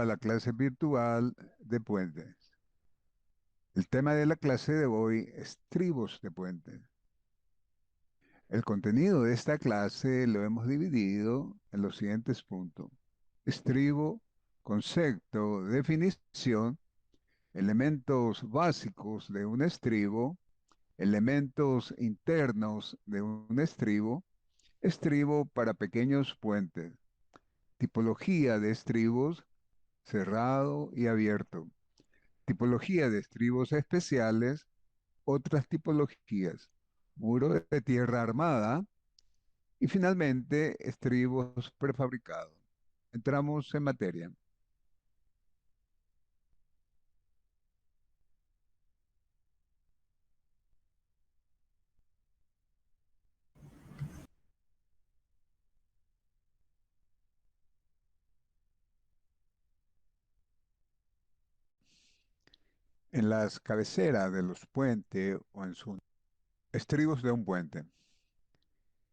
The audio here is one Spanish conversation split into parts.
a la clase virtual de puentes. El tema de la clase de hoy es tribus de puentes. El contenido de esta clase lo hemos dividido en los siguientes puntos. Estribo, concepto, definición, elementos básicos de un estribo, elementos internos de un estribo, estribo para pequeños puentes, tipología de estribos, cerrado y abierto, tipología de estribos especiales, otras tipologías, muro de tierra armada y finalmente estribos prefabricados. Entramos en materia. En las cabeceras de los puentes o en sus estribos de un puente.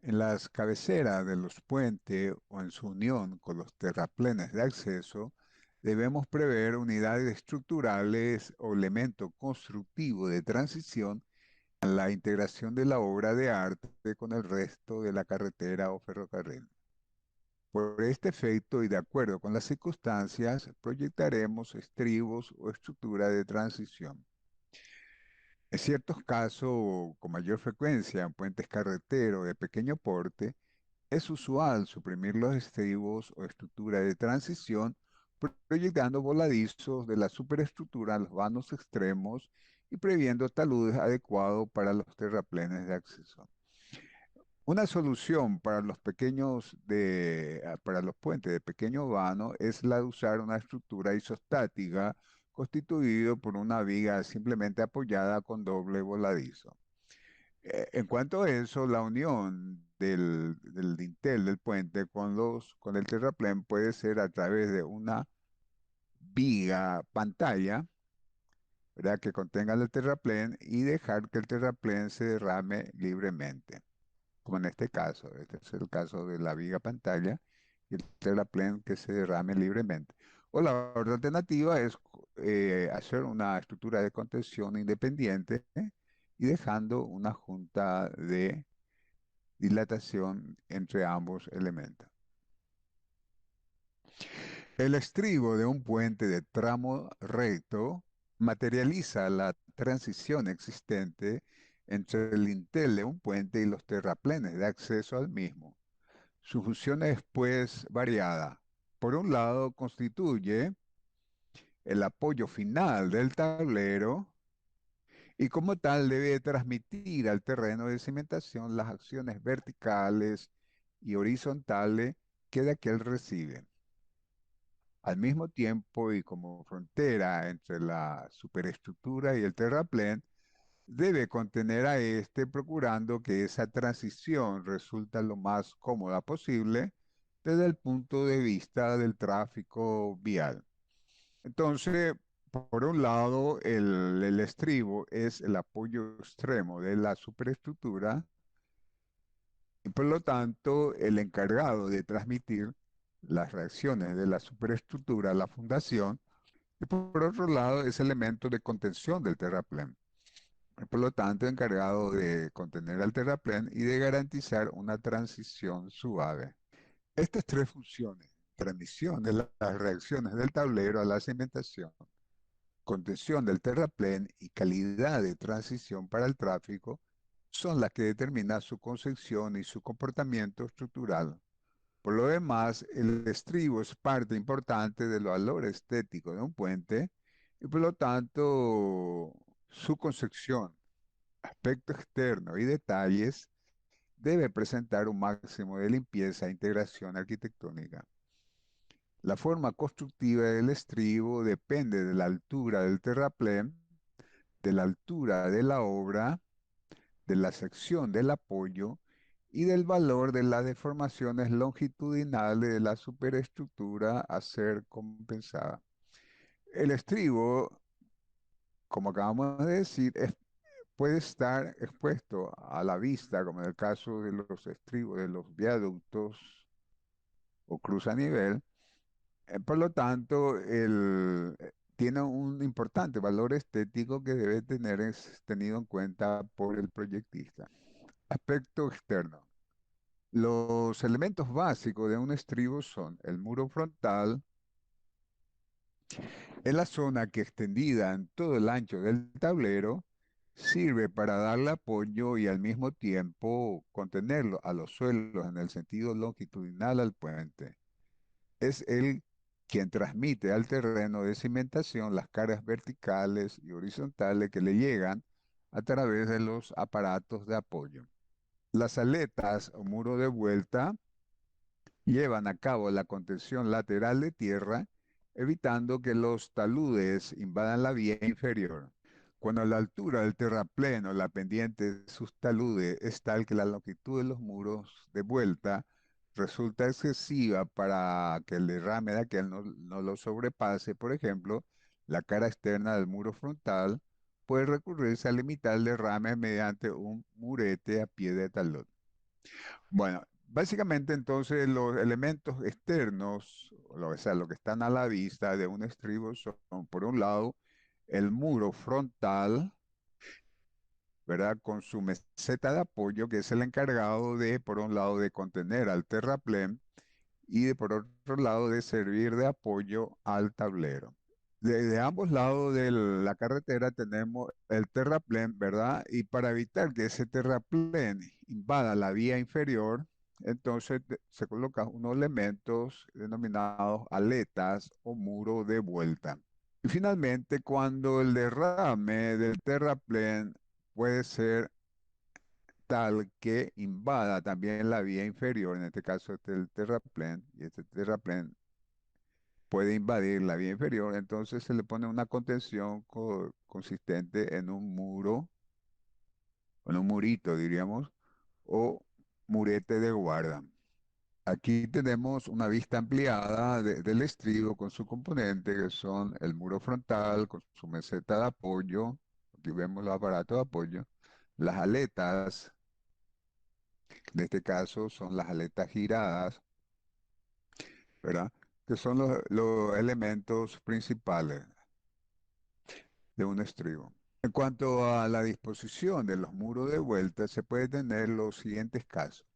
En las cabeceras de los puentes o en su unión con los terraplenes de acceso, debemos prever unidades estructurales o elementos constructivos de transición a la integración de la obra de arte con el resto de la carretera o ferrocarril. Por este efecto y de acuerdo con las circunstancias, proyectaremos estribos o estructura de transición. En ciertos casos, con mayor frecuencia en puentes carreteros de pequeño porte, es usual suprimir los estribos o estructura de transición, proyectando voladizos de la superestructura a los vanos extremos y previendo taludes adecuados para los terraplenes de acceso. Una solución para los para los puentes de pequeño vano es la de usar una estructura isostática constituida por una viga simplemente apoyada con doble voladizo. En cuanto a eso, la unión del dintel del puente con el terraplén puede ser a través de una viga pantalla, ¿verdad? Que contenga el terraplén y dejar que el terraplén se derrame libremente, como en este caso. Este es el caso de la viga pantalla y el terraplén que se derrame libremente. O la otra alternativa es hacer una estructura de contención independiente, y dejando una junta de dilatación entre ambos elementos. El estribo de un puente de tramo recto materializa la transición existente entre el dintel de un puente y los terraplenes de acceso al mismo. Su función es, pues, variada. Por un lado, constituye el apoyo final del tablero y como tal debe transmitir al terreno de cimentación las acciones verticales y horizontales que de aquel recibe. Al mismo tiempo y como frontera entre la superestructura y el terraplén, debe contener a éste procurando que esa transición resulte lo más cómoda posible desde el punto de vista del tráfico vial. Entonces, por un lado, el estribo es el apoyo extremo de la superestructura y por lo tanto el encargado de transmitir las reacciones de la superestructura a la fundación y por otro lado es elemento de contención del terraplén. Y por lo tanto encargado de contener al terraplén y de garantizar una transición suave. Estas tres funciones, transmisión de las reacciones del tablero a la cimentación, contención del terraplén y calidad de transición para el tráfico, son las que determinan su concepción y su comportamiento estructural. Por lo demás, el estribo es parte importante del valor estético de un puente y por lo tanto su concepción, aspecto externo y detalles debe presentar un máximo de limpieza e integración arquitectónica. La forma constructiva del estribo depende de la altura del terraplén, de la altura de la obra, de la sección del apoyo y del valor de las deformaciones longitudinales de la superestructura a ser compensada. El estribo, como acabamos de decir, puede estar expuesto a la vista, como en el caso de los estribos de los viaductos o cruz a nivel, Por lo tanto, tiene un importante valor estético que debe tener es tenido en cuenta por el proyectista. Aspecto externo. Los elementos básicos de un estribo son el muro frontal, es la zona que extendida en todo el ancho del tablero sirve para darle apoyo y al mismo tiempo contenerlo a los suelos en el sentido longitudinal al puente. Es él quien transmite al terreno de cimentación las cargas verticales y horizontales que le llegan a través de los aparatos de apoyo. Las aletas o muro de vuelta llevan a cabo la contención lateral de tierra, evitando que los taludes invadan la vía inferior. Cuando la altura del terraplén o la pendiente de sus taludes es tal que la longitud de los muros de vuelta resulta excesiva para que el derrame de aquel no lo sobrepase, por ejemplo, la cara externa del muro frontal, puede recurrirse a limitar el derrame mediante un murete a pie de talud. Bueno, básicamente entonces los elementos externos, o sea, lo que están a la vista de un estribo son, por un lado, el muro frontal, ¿verdad? Con su meseta de apoyo, que es el encargado de, por un lado, de contener al terraplén y de, por otro lado, de servir de apoyo al tablero. De ambos lados de la carretera tenemos el terraplén, ¿verdad? Y para evitar que ese terraplén invada la vía inferior, entonces se colocan unos elementos denominados aletas o muro de vuelta. Y finalmente, cuando el derrame del terraplén puede ser tal que invada también la vía inferior, en este caso este es el terraplén, y este terraplén puede invadir la vía inferior, entonces se le pone una contención consistente en un muro, en un murito, diríamos, o murete de guarda. Aquí tenemos una vista ampliada del estribo con su componente, que son el muro frontal con su meseta de apoyo, aquí vemos los aparatos de apoyo, las aletas, en este caso son las aletas giradas, ¿verdad? Que son los elementos principales de un estribo. En cuanto a la disposición de los muros de vuelta, se puede tener los siguientes casos.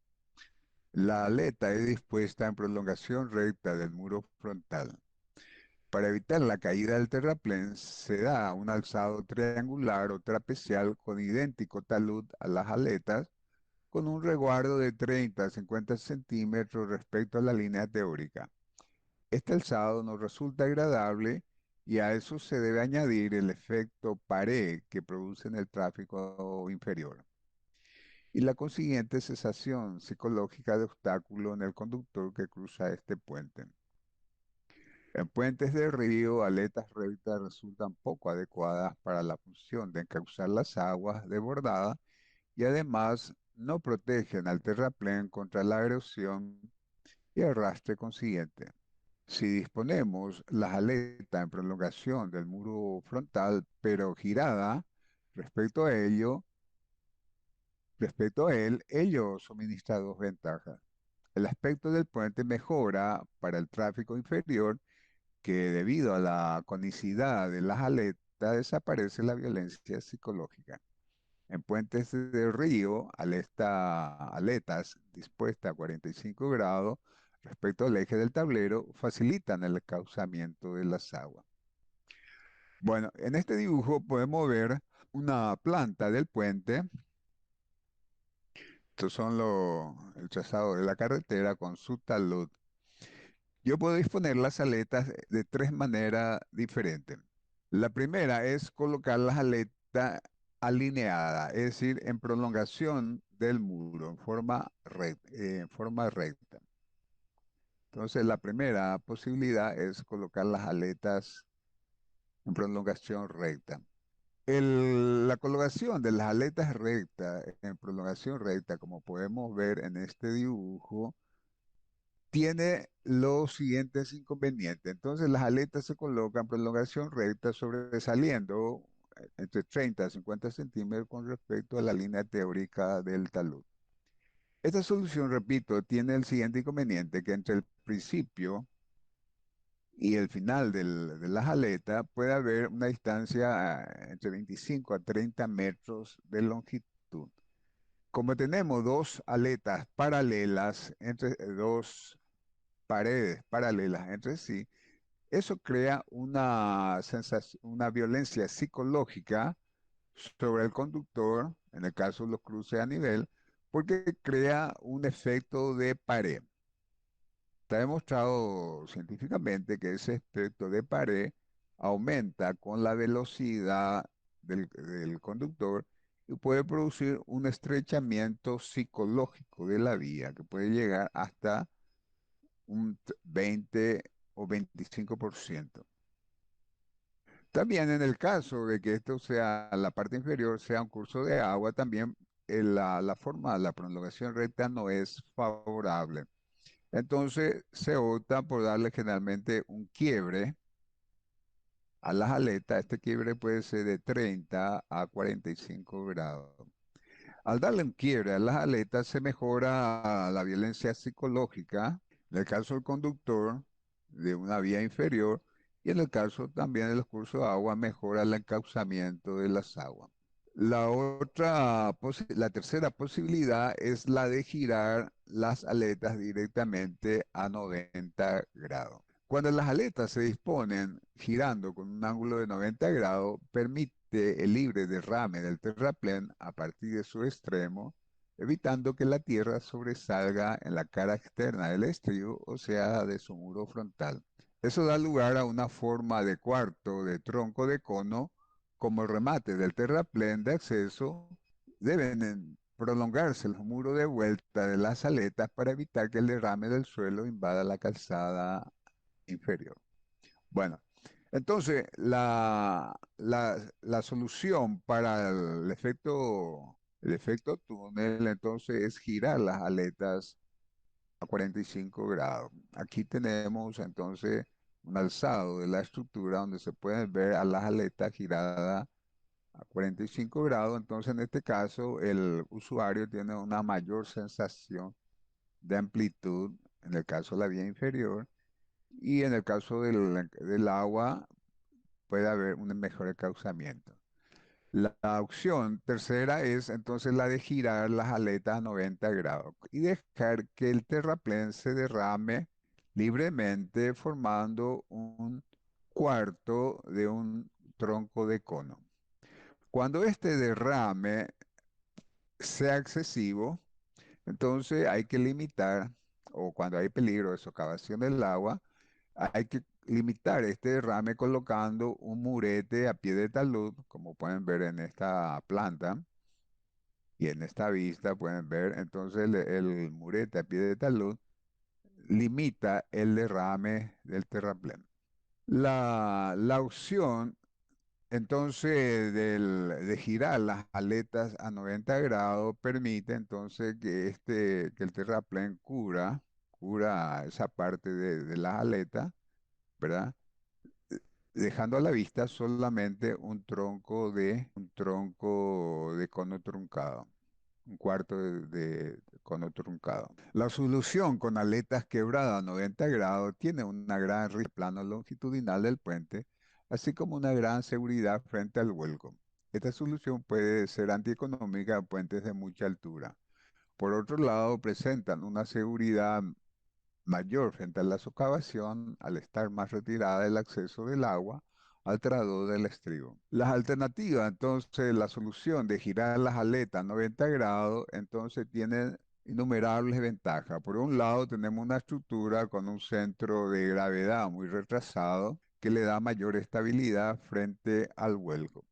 La aleta es dispuesta en prolongación recta del muro frontal. Para evitar la caída del terraplén, se da un alzado triangular o trapezial con idéntico talud a las aletas, con un resguardo de 30 a 50 centímetros respecto a la línea teórica. Este alzado nos resulta agradable y a eso se debe añadir el efecto pared que produce en el tráfico inferior y la consiguiente cesación psicológica de obstáculo en el conductor que cruza este puente. En puentes de río, aletas rectas resultan poco adecuadas para la función de encauzar las aguas desbordadas y además no protegen al terraplén contra la erosión y arrastre consiguiente. Si disponemos las aletas en prolongación del muro frontal, pero girada respecto a ello, respecto a él, ello suministra dos ventajas. El aspecto del puente mejora para el tráfico inferior, que debido a la conicidad de las aletas desaparece la violencia psicológica. En puentes de río, aletas dispuestas a 45 grados respecto al eje del tablero facilitan el causamiento de las aguas. Bueno, en este dibujo podemos ver una planta del puente. Estos son el trazado de la carretera con su talud. Yo puedo disponer las aletas de tres maneras diferentes. La primera es colocar las aletas alineadas, es decir, en prolongación del muro, en forma recta. Entonces, la primera posibilidad es colocar las aletas en prolongación recta. La colocación de las aletas rectas en prolongación recta, como podemos ver en este dibujo, tiene los siguientes inconvenientes. Entonces, las aletas se colocan en prolongación recta, sobresaliendo entre 30 a 50 centímetros con respecto a la línea teórica del talud. Esta solución, repito, tiene el siguiente inconveniente, que entre el principio y el final de las aletas puede haber una distancia entre 25 a 30 metros de longitud. Como tenemos dos aletas paralelas entre dos paredes paralelas entre sí, eso crea una sensación, una violencia psicológica sobre el conductor, en el caso de los cruces a nivel, porque crea un efecto de pared. Está demostrado científicamente que ese efecto de pared aumenta con la velocidad del conductor y puede producir un estrechamiento psicológico de la vía que puede llegar hasta un 20 o 25%. También en el caso de que esto sea la parte inferior, sea un curso de agua, también la forma, la prolongación recta no es favorable. Entonces se opta por darle generalmente un quiebre a las aletas. Este quiebre puede ser de 30 a 45 grados. Al darle un quiebre a las aletas se mejora la violencia psicológica, en el caso del conductor de una vía inferior, y en el caso también de los cursos de agua mejora el encauzamiento de las aguas. La tercera posibilidad es la de girar las aletas directamente a 90 grados. Cuando las aletas se disponen girando con un ángulo de 90 grados, permite el libre derrame del terraplén a partir de su extremo, evitando que la tierra sobresalga en la cara externa del estribo, o sea, de su muro frontal. Eso da lugar a una forma de cuarto de tronco de cono como el remate del terraplén de acceso. Deben prolongarse los muros de vuelta de las aletas para evitar que el derrame del suelo invada la calzada inferior. Bueno, entonces la solución para el efecto túnel entonces es girar las aletas a 45 grados. Aquí tenemos entonces un alzado de la estructura donde se pueden ver a las aletas giradas a 45 grados. Entonces, en este caso, el usuario tiene una mayor sensación de amplitud, en el caso de la vía inferior, y en el caso del agua puede haber un mejor encauzamiento. La opción tercera es entonces la de girar las aletas a 90 grados y dejar que el terraplén se derrame libremente formando un cuarto de un tronco de cono. Cuando este derrame sea excesivo, entonces hay que limitar, o cuando hay peligro de socavación del agua, hay que limitar este derrame colocando un murete a pie de talud, como pueden ver en esta planta y en esta vista pueden ver, entonces el murete a pie de talud limita el derrame del terraplén. La opción entonces de girar las aletas a 90 grados permite entonces que el terraplén cubra esa parte de las aletas, ¿verdad? Dejando a la vista solamente un tronco de cono truncado, un cuarto de cono truncado. La solución con aletas quebradas a 90 grados tiene una gran plano longitudinal del puente, así como una gran seguridad frente al vuelco. Esta solución puede ser antieconómica a puentes de mucha altura. Por otro lado, presentan una seguridad mayor frente a la socavación al estar más retirada del acceso del agua al tradón del estribo. Las alternativas, entonces, la solución de girar las aletas 90 grados, entonces tiene innumerables ventajas. Por un lado, tenemos una estructura con un centro de gravedad muy retrasado que le da mayor estabilidad frente al vuelco.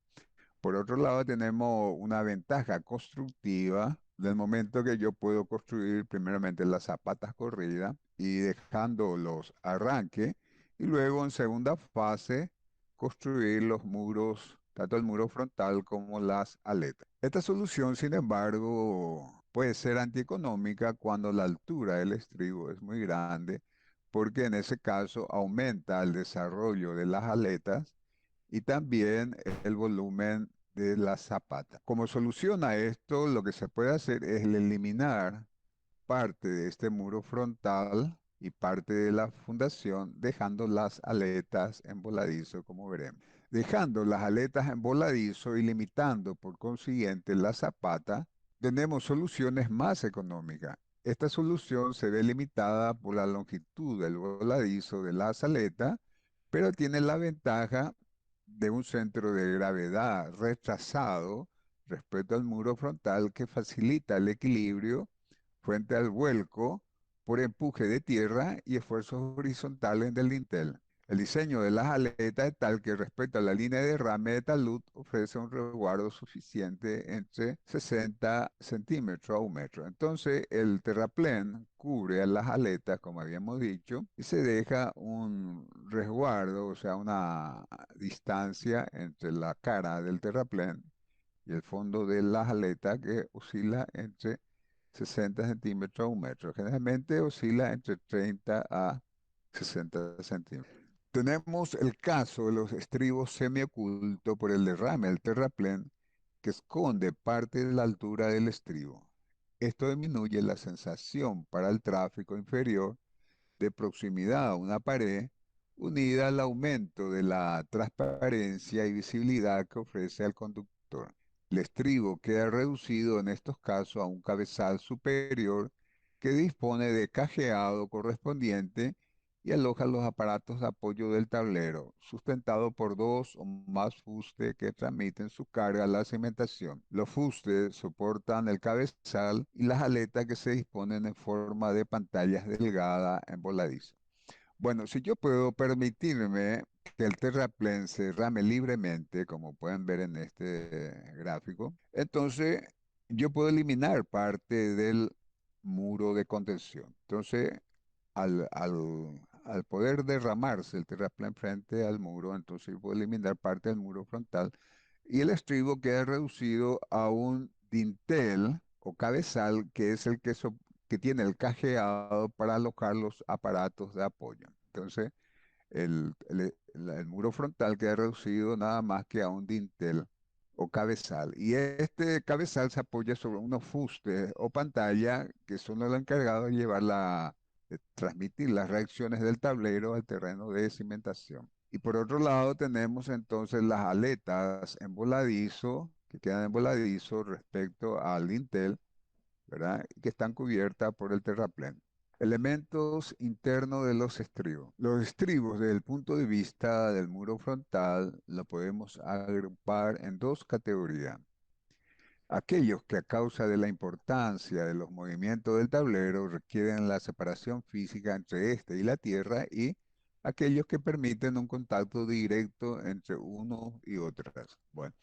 Por otro lado, tenemos una ventaja constructiva del momento que yo puedo construir primeramente las zapatas corridas y dejando los arranques y luego en segunda fase construir los muros, tanto el muro frontal como las aletas. Esta solución, sin embargo, puede ser antieconómica cuando la altura del estribo es muy grande, porque en ese caso aumenta el desarrollo de las aletas y también el volumen de la zapata. Como solución a esto, lo que se puede hacer es eliminar parte de este muro frontal y parte de la fundación, dejando las aletas en voladizo, como veremos. Dejando las aletas en voladizo y limitando por consiguiente la zapata, tenemos soluciones más económicas. Esta solución se ve limitada por la longitud del voladizo de las aletas, pero tiene la ventaja de un centro de gravedad retrasado respecto al muro frontal que facilita el equilibrio frente al vuelco por empuje de tierra y esfuerzos horizontales del dintel. El diseño de las aletas es tal que respecto a la línea de derrame de talud ofrece un resguardo suficiente entre 60 centímetros a un metro. Entonces el terraplén cubre a las aletas, como habíamos dicho, y se deja un resguardo, o sea, una distancia entre la cara del terraplén y el fondo de las aletas que oscila entre 60 centímetros a un metro. Generalmente oscila entre 30 a 60 centímetros. Tenemos el caso de los estribos semiocultos por el derrame del terraplén que esconde parte de la altura del estribo. Esto disminuye la sensación para el tráfico inferior de proximidad a una pared, unida al aumento de la transparencia y visibilidad que ofrece al conductor. El estribo queda reducido en estos casos a un cabezal superior que dispone de cajeado correspondiente y aloja los aparatos de apoyo del tablero, sustentado por dos o más fustes que transmiten su carga a la cimentación. Los fustes soportan el cabezal y las aletas que se disponen en forma de pantallas delgadas en voladizo. Bueno, si yo puedo permitirme que el terraplén se rame libremente, como pueden ver en este gráfico, entonces yo puedo eliminar parte del muro de contención. Entonces, al poder derramarse el terraplén frente al muro, entonces yo puedo eliminar parte del muro frontal y el estribo queda reducido a un dintel o cabezal que es el que tiene el cajeado para alojar los aparatos de apoyo. Entonces, el muro frontal queda reducido nada más que a un dintel o cabezal. Y este cabezal se apoya sobre unos fustes o pantalla que son los encargados de de transmitir las reacciones del tablero al terreno de cimentación. Y por otro lado tenemos entonces las aletas en voladizo, que quedan en voladizo respecto al dintel, ¿verdad? Que están cubiertas por el terraplén. Elementos internos de los estribos. Los estribos, desde el punto de vista del muro frontal, lo podemos agrupar en dos categorías. Aquellos que a causa de la importancia de los movimientos del tablero requieren la separación física entre éste y la tierra y aquellos que permiten un contacto directo entre unos y otras. Bueno,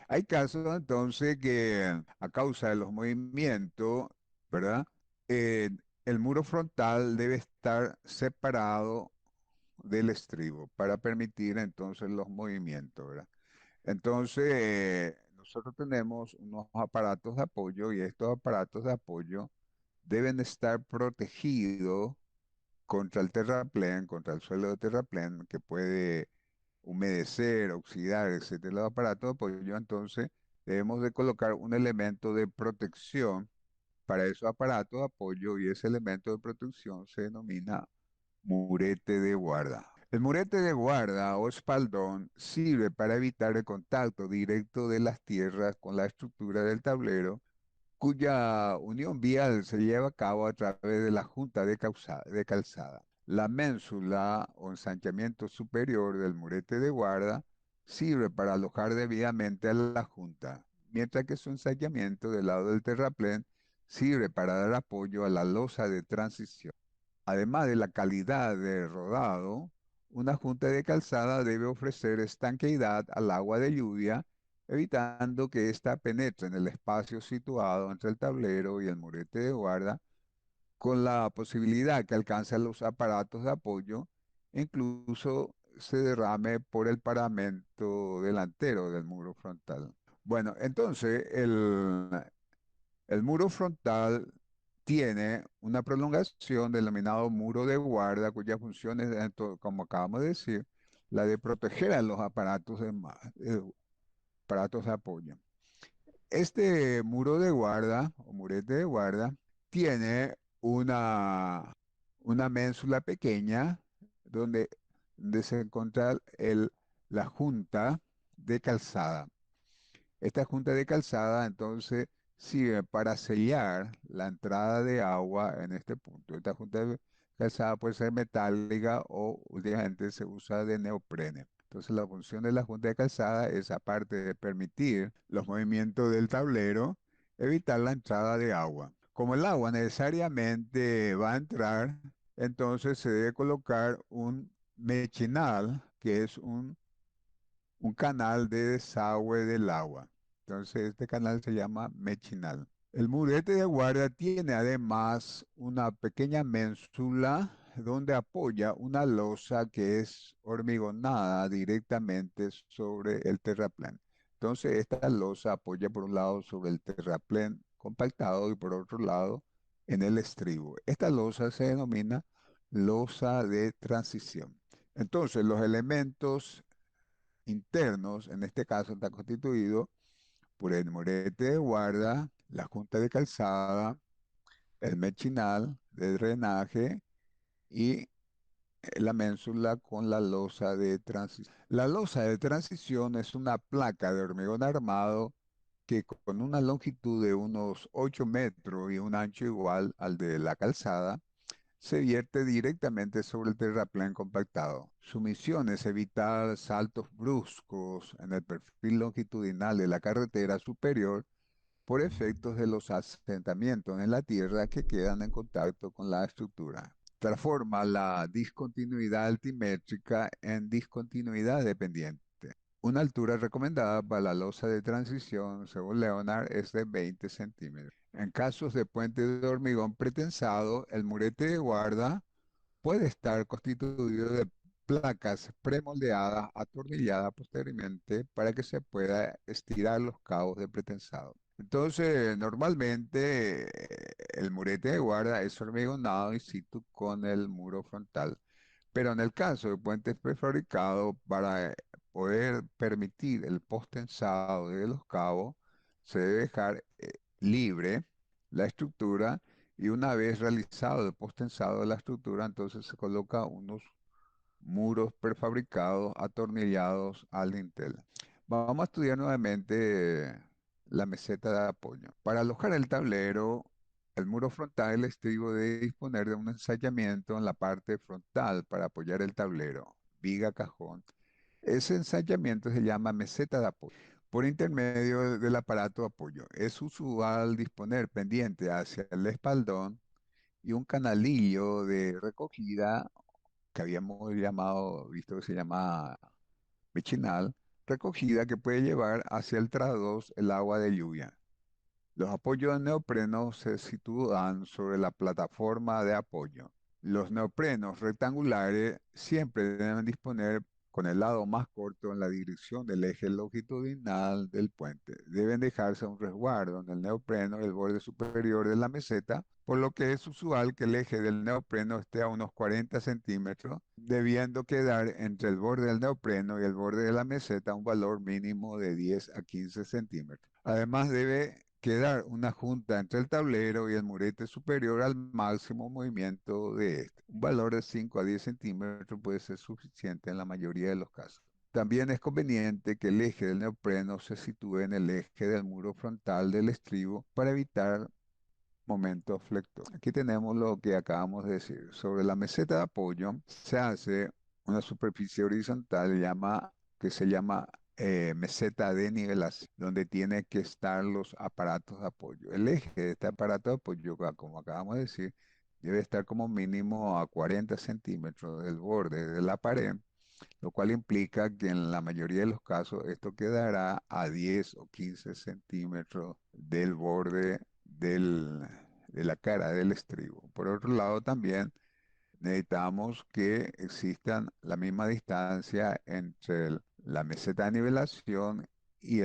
hay casos entonces que a causa de los movimientos, ¿verdad? Eh, el muro frontal debe estar separado del estribo para permitir entonces los movimientos, ¿verdad? Entonces, nosotros tenemos unos aparatos de apoyo y estos aparatos de apoyo deben estar protegidos contra el terraplén, contra el suelo de terraplén que puede humedecer, oxidar, etcétera, los aparatos de apoyo, entonces debemos de colocar un elemento de protección para esos aparatos de apoyo y ese elemento de protección se denomina murete de guarda. El murete de guarda o espaldón sirve para evitar el contacto directo de las tierras con la estructura del tablero, cuya unión vial se lleva a cabo a través de la junta de calzada. La ménsula o ensanchamiento superior del murete de guarda sirve para alojar debidamente a la junta, mientras que su ensanchamiento del lado del terraplén sirve para dar apoyo a la losa de transición. Además de la calidad de rodado, una junta de calzada debe ofrecer estanqueidad al agua de lluvia, evitando que ésta penetre en el espacio situado entre el tablero y el murete de guarda, con la posibilidad que alcance a los aparatos de apoyo e incluso se derrame por el paramento delantero del muro frontal. Bueno, entonces el muro frontal tiene una prolongación denominado muro de guarda, cuya función es, como acabamos de decir, la de proteger a los aparatos de apoyo. Este muro de guarda o murete de guarda tiene una ménsula pequeña donde, donde se encuentra la junta de calzada. Esta junta de calzada entonces sirve para sellar la entrada de agua en este punto. Esta junta de calzada puede ser metálica o últimamente se usa de neoprene. Entonces la función de la junta de calzada es, aparte de permitir los movimientos del tablero, evitar la entrada de agua. Como el agua necesariamente va a entrar, entonces se debe colocar un mechinal, que es un canal de desagüe del agua. Entonces, este canal se llama Mechinal. El murete de guardia tiene además una pequeña ménsula donde apoya una losa que es hormigonada directamente sobre el terraplén. Entonces, esta losa apoya por un lado sobre el terraplén compactado y por otro lado en el estribo. Esta losa se denomina losa de transición. Entonces, los elementos internos, en este caso está constituido por el murete de guarda, la junta de calzada, el mechinal de drenaje y la ménsula con la losa de transición. La losa de transición es una placa de hormigón armado que con una longitud de unos 8 metros y un ancho igual al de la calzada, se vierte directamente sobre el terraplén compactado. Su misión es evitar saltos bruscos en el perfil longitudinal de la carretera superior por efectos de los asentamientos en la tierra que quedan en contacto con la estructura. Transforma la discontinuidad altimétrica en discontinuidad dependiente. Una altura recomendada para la losa de transición, según Leonard, es de 20 centímetros. En casos de puente de hormigón pretensado, el murete de guarda puede estar constituido de placas premoldeadas atornilladas posteriormente para que se pueda estirar los cabos de pretensado. Entonces, normalmente el murete de guarda es hormigonado in situ con el muro frontal. Pero en el caso de puentes prefabricados, para poder permitir el postensado de los cabos, se debe dejar libre la estructura y una vez realizado el postensado de la estructura, entonces se coloca unos muros prefabricados atornillados al dintel. Vamos a estudiar nuevamente la meseta de apoyo. Para alojar el tablero, el muro frontal del estribo debe disponer de un ensayamiento en la parte frontal para apoyar el tablero, viga, cajón. Ese ensayamiento se llama meseta de apoyo. Por intermedio del aparato de apoyo, es usual disponer pendiente hacia el espaldón y un canalillo de recogida que habíamos llamado, visto que se llama vichinal, recogida que puede llevar hacia el trados el agua de lluvia. Los apoyos de neopreno se sitúan sobre la plataforma de apoyo. Los neoprenos rectangulares siempre deben disponer con el lado más corto en la dirección del eje longitudinal del puente. Deben dejarse un resguardo en el neopreno y el borde superior de la meseta, por lo que es usual que el eje del neopreno esté a unos 40 centímetros, debiendo quedar entre el borde del neopreno y el borde de la meseta un valor mínimo de 10 a 15 centímetros. Además, debe quedar una junta entre el tablero y el murete superior al máximo movimiento de este. Un valor de 5 a 10 centímetros puede ser suficiente en la mayoría de los casos. También es conveniente que el eje del neopreno se sitúe en el eje del muro frontal del estribo para evitar momentos flectores. Aquí tenemos lo que acabamos de decir. Sobre la meseta de apoyo se hace una superficie horizontal que se llama meseta de nivelación, donde tiene que estar los aparatos de apoyo. El eje de este aparato de apoyo, como acabamos de decir, debe estar como mínimo a 40 centímetros del borde de la pared, lo cual implica que en la mayoría de los casos esto quedará a 10 o 15 centímetros del borde de la cara del estribo. Por otro lado, también necesitamos que existan la misma distancia entre la meseta de nivelación y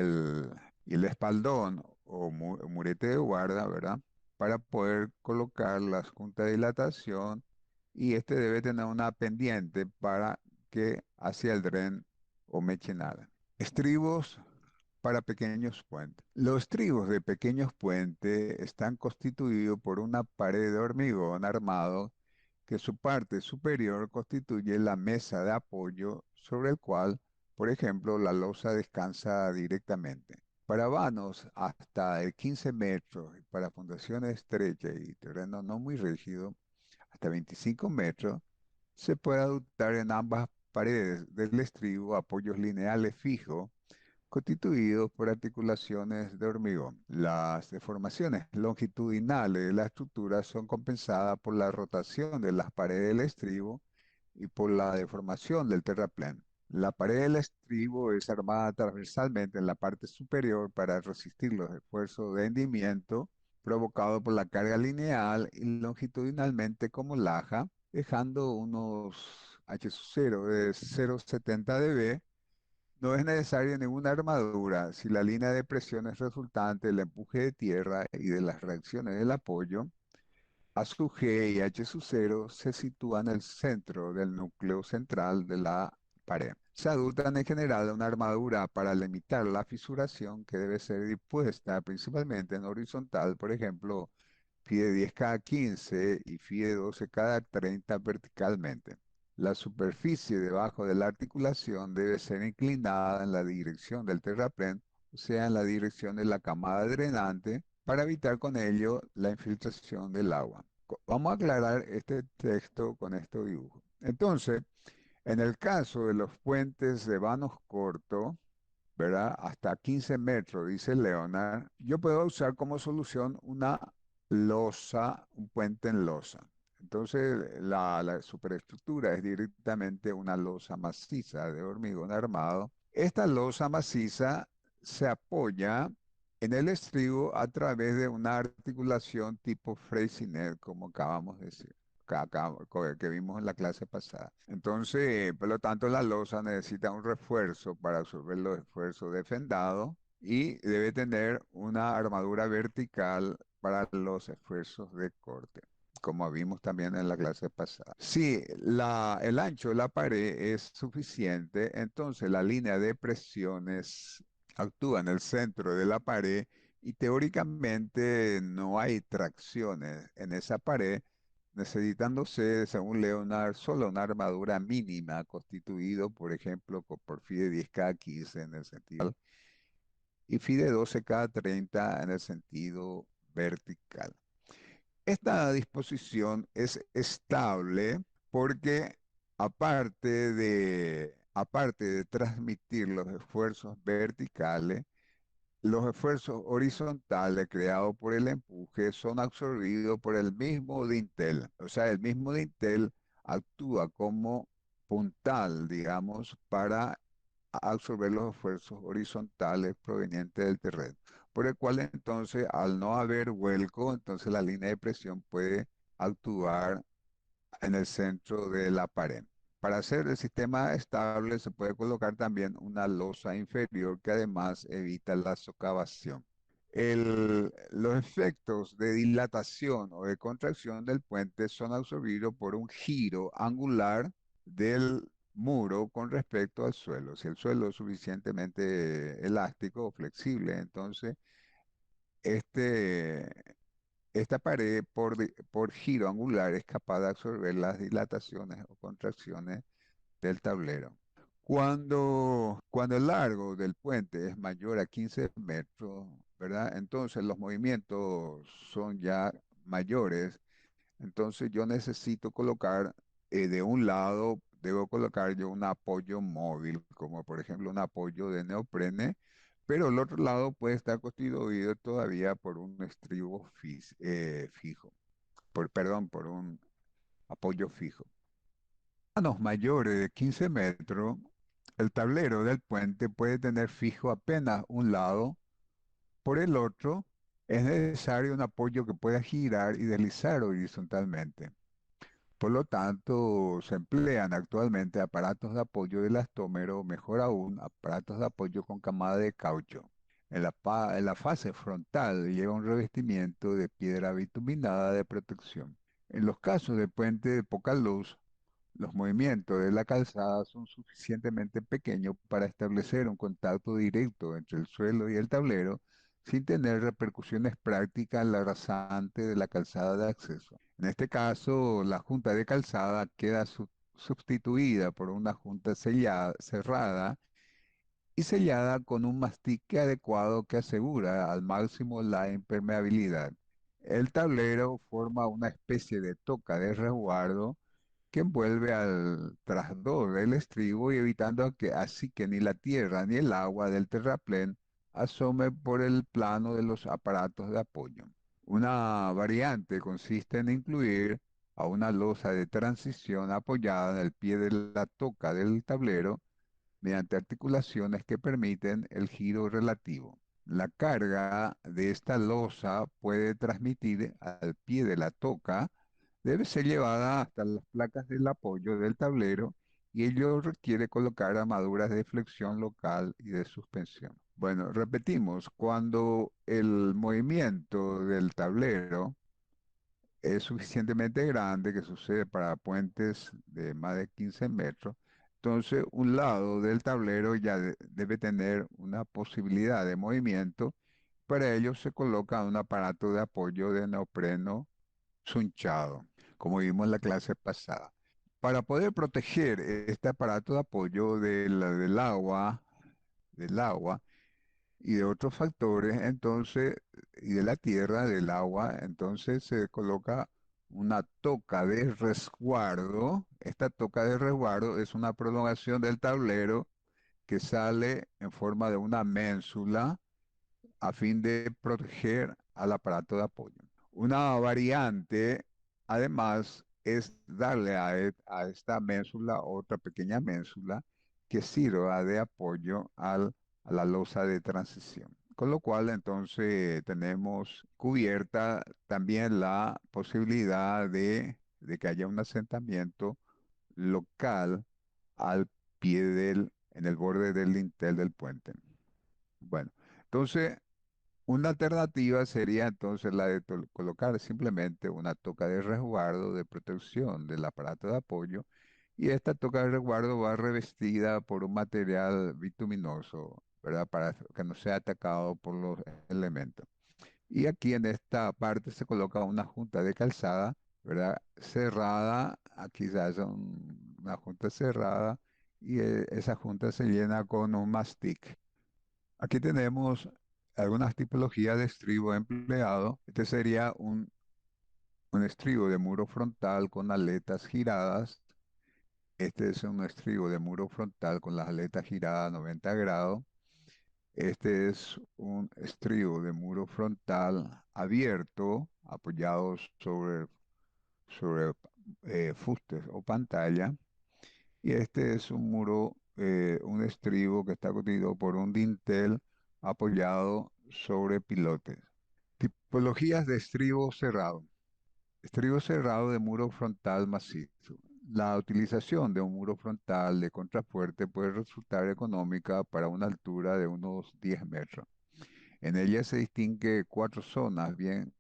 y el espaldón o murete de guarda, ¿verdad? Para poder colocar las juntas de dilatación y este debe tener una pendiente para que hacia el dren o mechenada. Estribos para pequeños puentes. Los estribos de pequeños puentes están constituidos por una pared de hormigón armado que su parte superior constituye la mesa de apoyo sobre el cual, por ejemplo, la losa descansa directamente. Para vanos hasta de 15 metros y para fundaciones estrechas y terreno no muy rígido, hasta 25 metros, se puede adoptar en ambas paredes del estribo apoyos lineales fijos constituidos por articulaciones de hormigón. Las deformaciones longitudinales de la estructura son compensadas por la rotación de las paredes del estribo y por la deformación del terraplén. La pared del estribo es armada transversalmente en la parte superior para resistir los esfuerzos de hundimiento provocados por la carga lineal y longitudinalmente como laja, dejando unos H0 de 0,70 dB. No es necesaria ninguna armadura si la línea de presiones resultante del empuje de tierra y de las reacciones del apoyo a su G y H sub cero se sitúan en el centro del núcleo central de la pared. Se adoptan en general una armadura para limitar la fisuración que debe ser dispuesta principalmente en horizontal, por ejemplo, FIDE 10 cada 15 y FIDE 12 cada 30 verticalmente. La superficie debajo de la articulación debe ser inclinada en la dirección del terraplén, o sea, en la dirección de la camada drenante, para evitar con ello la infiltración del agua. Vamos a aclarar este texto con este dibujo. Entonces, en el caso de los puentes de vanos cortos, ¿verdad? Hasta 15 metros, dice Leonard, yo puedo usar como solución una losa, un puente en losa. Entonces, la superestructura es directamente una losa maciza de hormigón armado. Esta losa maciza se apoya en el estribo a través de una articulación tipo Freycinet, como acabamos de decir que vimos en la clase pasada. Entonces, por lo tanto, la losa necesita un refuerzo para absorber los esfuerzos de fendado y debe tener una armadura vertical para los esfuerzos de corte, como vimos también en la clase pasada. Si el ancho de la pared es suficiente, entonces la línea de presiones actúa en el centro de la pared y teóricamente no hay tracciones en esa pared, necesitándose, según Leonard, solo una armadura mínima constituido, por ejemplo, por FIDE 10 cada 15 en el sentido y FIDE 12 cada 30 en el sentido vertical. Esta disposición es estable porque aparte de transmitir los esfuerzos verticales, los esfuerzos horizontales creados por el empuje son absorbidos por el mismo dintel. O sea, el mismo dintel actúa como puntal, digamos, para absorber los esfuerzos horizontales provenientes del terreno. Por el cual entonces, al no haber vuelco, entonces la línea de presión puede actuar en el centro de la pared. Para hacer el sistema estable se puede colocar también una losa inferior que además evita la socavación. Los efectos de dilatación o de contracción del puente son absorbidos por un giro angular del muro con respecto al suelo. Si el suelo es suficientemente elástico o flexible, entonces este, esta pared por giro angular es capaz de absorber las dilataciones o contracciones del tablero. Cuando el largo del puente es mayor a 15 metros, ¿verdad? Entonces los movimientos son ya mayores. Entonces yo necesito colocar de un lado, debo colocar yo un apoyo móvil, como por ejemplo un apoyo de neoprene, pero el otro lado puede estar constituido todavía por un estribo fijo, perdón, por un apoyo fijo. Planos mayores de 15 metros, el tablero del puente puede tener fijo apenas un lado. Por el otro, es necesario un apoyo que pueda girar y deslizar horizontalmente. Por lo tanto, se emplean actualmente aparatos de apoyo de elastómero, o mejor aún, aparatos de apoyo con camada de caucho. En la fase frontal lleva un revestimiento de piedra bituminada de protección. En los casos de puente de poca luz, los movimientos de la calzada son suficientemente pequeños para establecer un contacto directo entre el suelo y el tablero sin tener repercusiones prácticas en la rasante de la calzada de acceso. En este caso, la junta de calzada queda sustituida por una junta cerrada y sellada con un mastique adecuado que asegura al máximo la impermeabilidad. El tablero forma una especie de toca de resguardo que envuelve al trasdor del estribo y evitando que así que ni la tierra ni el agua del terraplén asome por el plano de los aparatos de apoyo. Una variante consiste en incluir a una losa de transición apoyada en el pie de la toca del tablero mediante articulaciones que permiten el giro relativo. La carga de esta losa puede transmitir al pie de la toca, debe ser llevada hasta las placas del apoyo del tablero y ello requiere colocar armaduras de flexión local y de suspensión. Bueno, repetimos, cuando el movimiento del tablero es suficientemente grande, que sucede para puentes de más de 15 metros, entonces un lado del tablero ya debe tener una posibilidad de movimiento. Para ello se coloca un aparato de apoyo de neopreno sunchado, como vimos en la clase pasada. Para poder proteger este aparato de apoyo del agua, y de otros factores, entonces, y de la tierra, del agua, entonces se coloca una toca de resguardo. Esta toca de resguardo es una prolongación del tablero que sale en forma de una ménsula a fin de proteger al aparato de apoyo. Una variante, además, es darle a esta ménsula otra pequeña ménsula que sirva de apoyo a la losa de transición. Con lo cual, entonces, tenemos cubierta también la posibilidad de que haya un asentamiento local al pie en el borde del lintel del puente. Bueno, entonces una alternativa sería entonces la de colocar simplemente una toca de resguardo de protección del aparato de apoyo y esta toca de resguardo va revestida por un material bituminoso, ¿verdad? Para que no sea atacado por los elementos. Y aquí en esta parte se coloca una junta de calzada, ¿verdad? Cerrada, aquí se hace una junta cerrada y esa junta se llena con un mastic. Aquí tenemos algunas tipologías de estribo empleado. Este sería un estribo de muro frontal con aletas giradas. Este es un estribo de muro frontal con las aletas giradas a 90 grados. Este es un estribo de muro frontal abierto, apoyado sobre fustes o pantalla. Y este es un muro, un estribo que está constituido por un dintel apoyado sobre pilotes. Tipologías de estribo cerrado. Estribo cerrado de muro frontal macizo. La utilización de un muro frontal de contrafuerte puede resultar económica para una altura de unos 10 metros. En ella se distingue cuatro zonas bien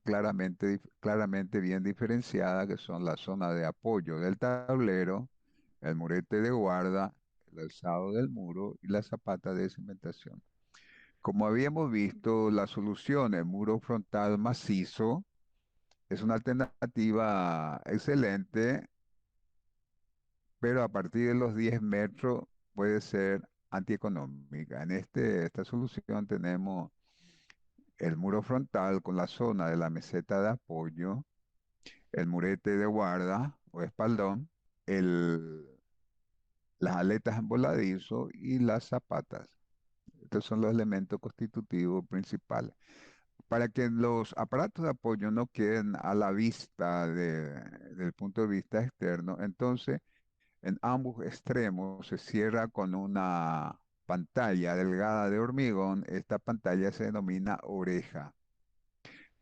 claramente bien diferenciadas, que son la zona de apoyo del tablero, el murete de guarda, el alzado del muro y la zapata de cimentación. Como habíamos visto, la solución en muro frontal macizo es una alternativa excelente, pero a partir de los 10 metros puede ser antieconómica. Esta solución tenemos el muro frontal con la zona de la meseta de apoyo, el murete de guarda o espaldón, el, las aletas en voladizo y las zapatas. Estos son los elementos constitutivos principales. Para que los aparatos de apoyo no queden a la vista del punto de vista externo, entonces en ambos extremos se cierra con una pantalla delgada de hormigón. Esta pantalla se denomina oreja.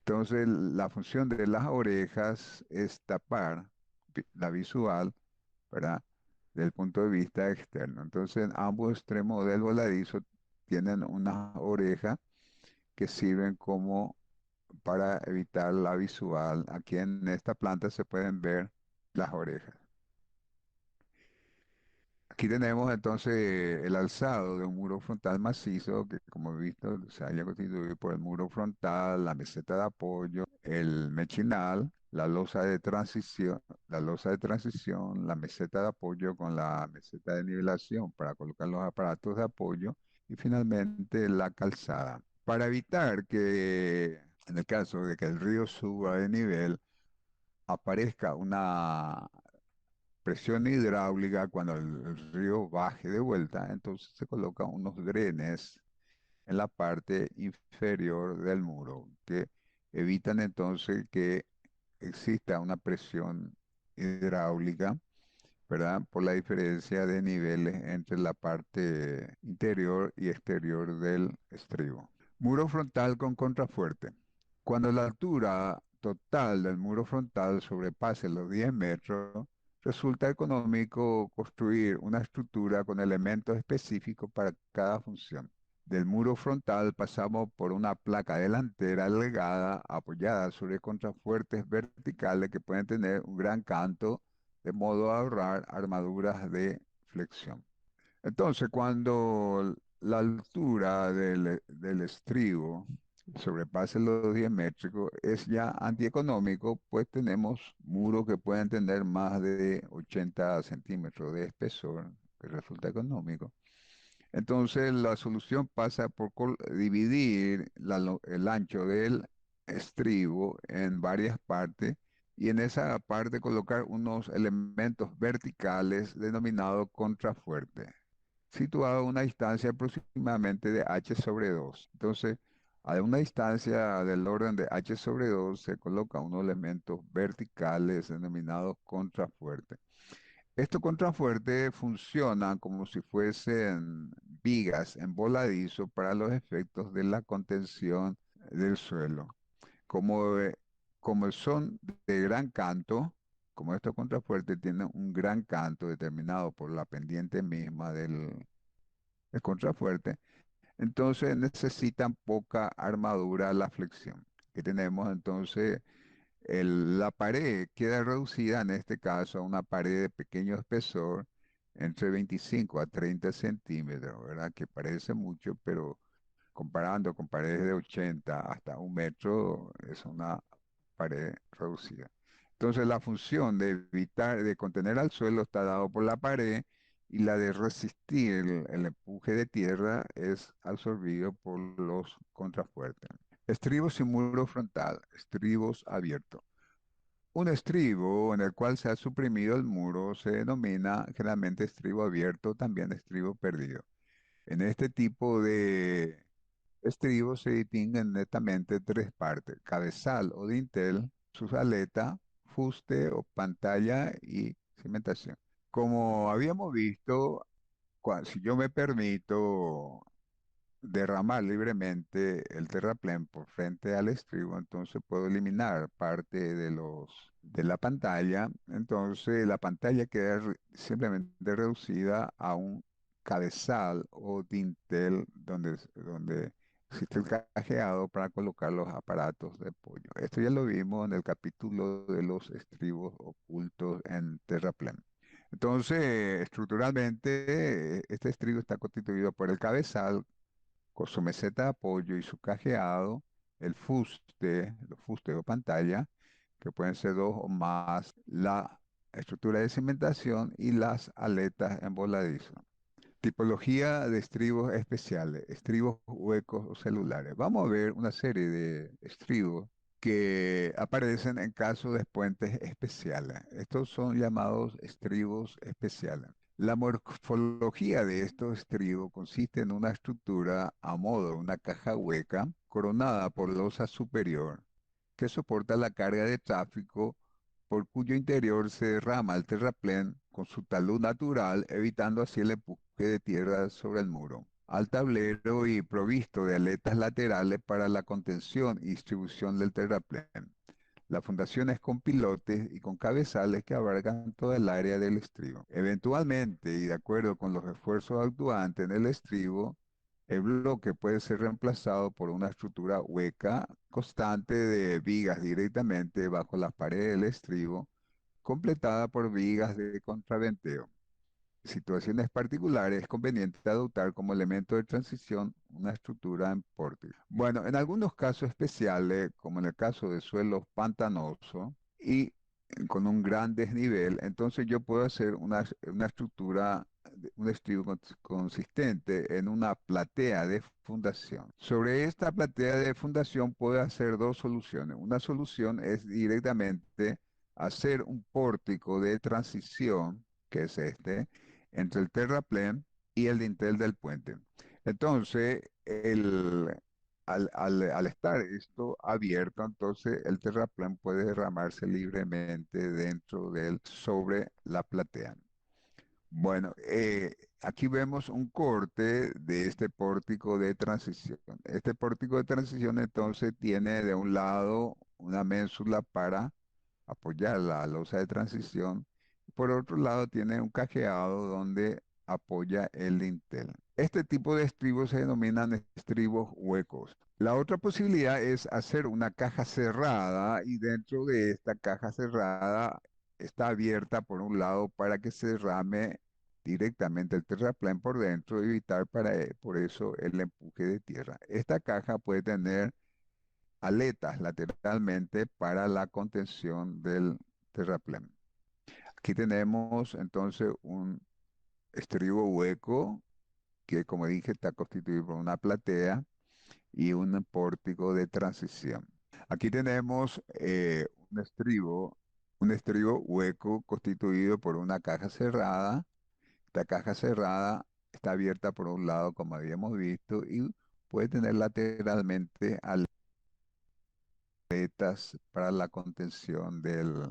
Entonces la función de las orejas es tapar la visual, ¿verdad? Del punto de vista externo. Entonces en ambos extremos del voladizo tienen unas orejas que sirven como para evitar la visual. Aquí en esta planta se pueden ver las orejas. Aquí tenemos entonces el alzado de un muro frontal macizo que, como he visto, se haya constituido por el muro frontal, la meseta de apoyo, el mechinal, la meseta de apoyo con la meseta de nivelación para colocar los aparatos de apoyo y finalmente la calzada. Para evitar que, en el caso de que el río suba de nivel, aparezca una presión hidráulica cuando el río baje de vuelta, entonces se colocan unos drenes en la parte inferior del muro que evitan entonces que exista una presión hidráulica, ¿verdad? Por la diferencia de niveles entre la parte interior y exterior del estribo. Muro frontal con contrafuerte. Cuando la altura total del muro frontal sobrepase los 10 metros, resulta económico construir una estructura con elementos específicos para cada función. Del muro frontal pasamos por una placa delantera delgada apoyada sobre contrafuertes verticales que pueden tener un gran canto de modo a ahorrar armaduras de flexión. Entonces, cuando la altura del estribo sobrepase los 10 métricos, es ya antieconómico, pues tenemos muros que pueden tener más de 80 centímetros de espesor, que resulta económico. Entonces, la solución pasa por dividir el ancho del estribo en varias partes y en esa parte colocar unos elementos verticales denominados contrafuertes situado a una distancia aproximadamente de h sobre 2. Entonces, a una distancia del orden de h sobre 2 se colocan unos elementos verticales denominados contrafuertes. Estos contrafuertes funcionan como si fuesen vigas en voladizo para los efectos de la contención del suelo. Como, como son de gran canto, como estos contrafuertes tienen un gran canto determinado por la pendiente misma el contrafuerte, entonces necesitan poca armadura a la flexión. Que tenemos entonces, la pared queda reducida en este caso a una pared de pequeño espesor entre 25 a 30 centímetros, ¿verdad? Que parece mucho, pero comparando con paredes de 80 hasta 1 metro, es una pared reducida. Entonces la función de evitar, de contener al suelo está dado por la pared y la de resistir el empuje de tierra es absorbido por los contrafuertes. Estribos y muro frontal, estribos abiertos. Un estribo en el cual se ha suprimido el muro se denomina generalmente estribo abierto, también estribo perdido. En este tipo de estribos se distinguen netamente tres partes: cabezal o dintel, sus aletas, fuste o pantalla y cimentación. Como habíamos visto, si yo me permito derramar libremente el terraplén por frente al estribo, entonces puedo eliminar parte de la pantalla. Entonces la pantalla queda simplemente reducida a un cabezal o dintel donde existe el cajeado para colocar los aparatos de apoyo. Esto ya lo vimos en el capítulo de los estribos ocultos en terraplén. Entonces, estructuralmente, este estribo está constituido por el cabezal, con su meseta de apoyo y su cajeado, los fustes o pantalla, que pueden ser dos o más, la estructura de cimentación y las aletas en voladizo. Tipología de estribos especiales, estribos huecos o celulares. Vamos a ver una serie de estribos que aparecen en caso de puentes especiales. Estos son llamados estribos especiales. La morfología de estos estribos consiste en una estructura a modo de una caja hueca coronada por losa superior que soporta la carga de tráfico por cuyo interior se derrama el terraplén con su talud natural, evitando así el empuje de tierra sobre el muro. Al tablero y provisto de aletas laterales para la contención y distribución del terraplén. La fundación es con pilotes y con cabezales que abarcan toda el área del estribo. Eventualmente, y de acuerdo con los esfuerzos actuantes en el estribo, el bloque puede ser reemplazado por una estructura hueca constante de vigas directamente bajo las paredes del estribo, completada por vigas de contraventeo. situaciones particulares es conveniente adoptar como elemento de transición una estructura en pórtico. Bueno, en algunos casos especiales, como en el caso de suelos pantanosos y con un gran desnivel, entonces yo puedo hacer una estructura, un estribo consistente en una platea de fundación. Sobre esta platea de fundación puedo hacer dos soluciones. Una solución es directamente hacer un pórtico de transición, que es este, entre el terraplén y el dintel del puente. Entonces, al estar esto abierto, entonces el terraplén puede derramarse libremente dentro de él sobre la platea. Bueno, aquí vemos un corte de este pórtico de transición. Este pórtico de transición entonces tiene de un lado una ménsula para apoyar la losa de transición. Por otro lado tiene un cajeado donde apoya el dintel. Este tipo de estribos se denominan estribos huecos. La otra posibilidad es hacer una caja cerrada y dentro de esta caja cerrada está abierta por un lado para que se derrame directamente el terraplén por dentro y evitar por eso el empuje de tierra. Esta caja puede tener aletas lateralmente para la contención del terraplén. Aquí tenemos entonces un estribo hueco que, como dije, está constituido por una platea y un pórtico de transición. Aquí tenemos un estribo hueco constituido por una caja cerrada. Esta caja cerrada está abierta por un lado, como habíamos visto, y puede tener lateralmente aletas para la contención del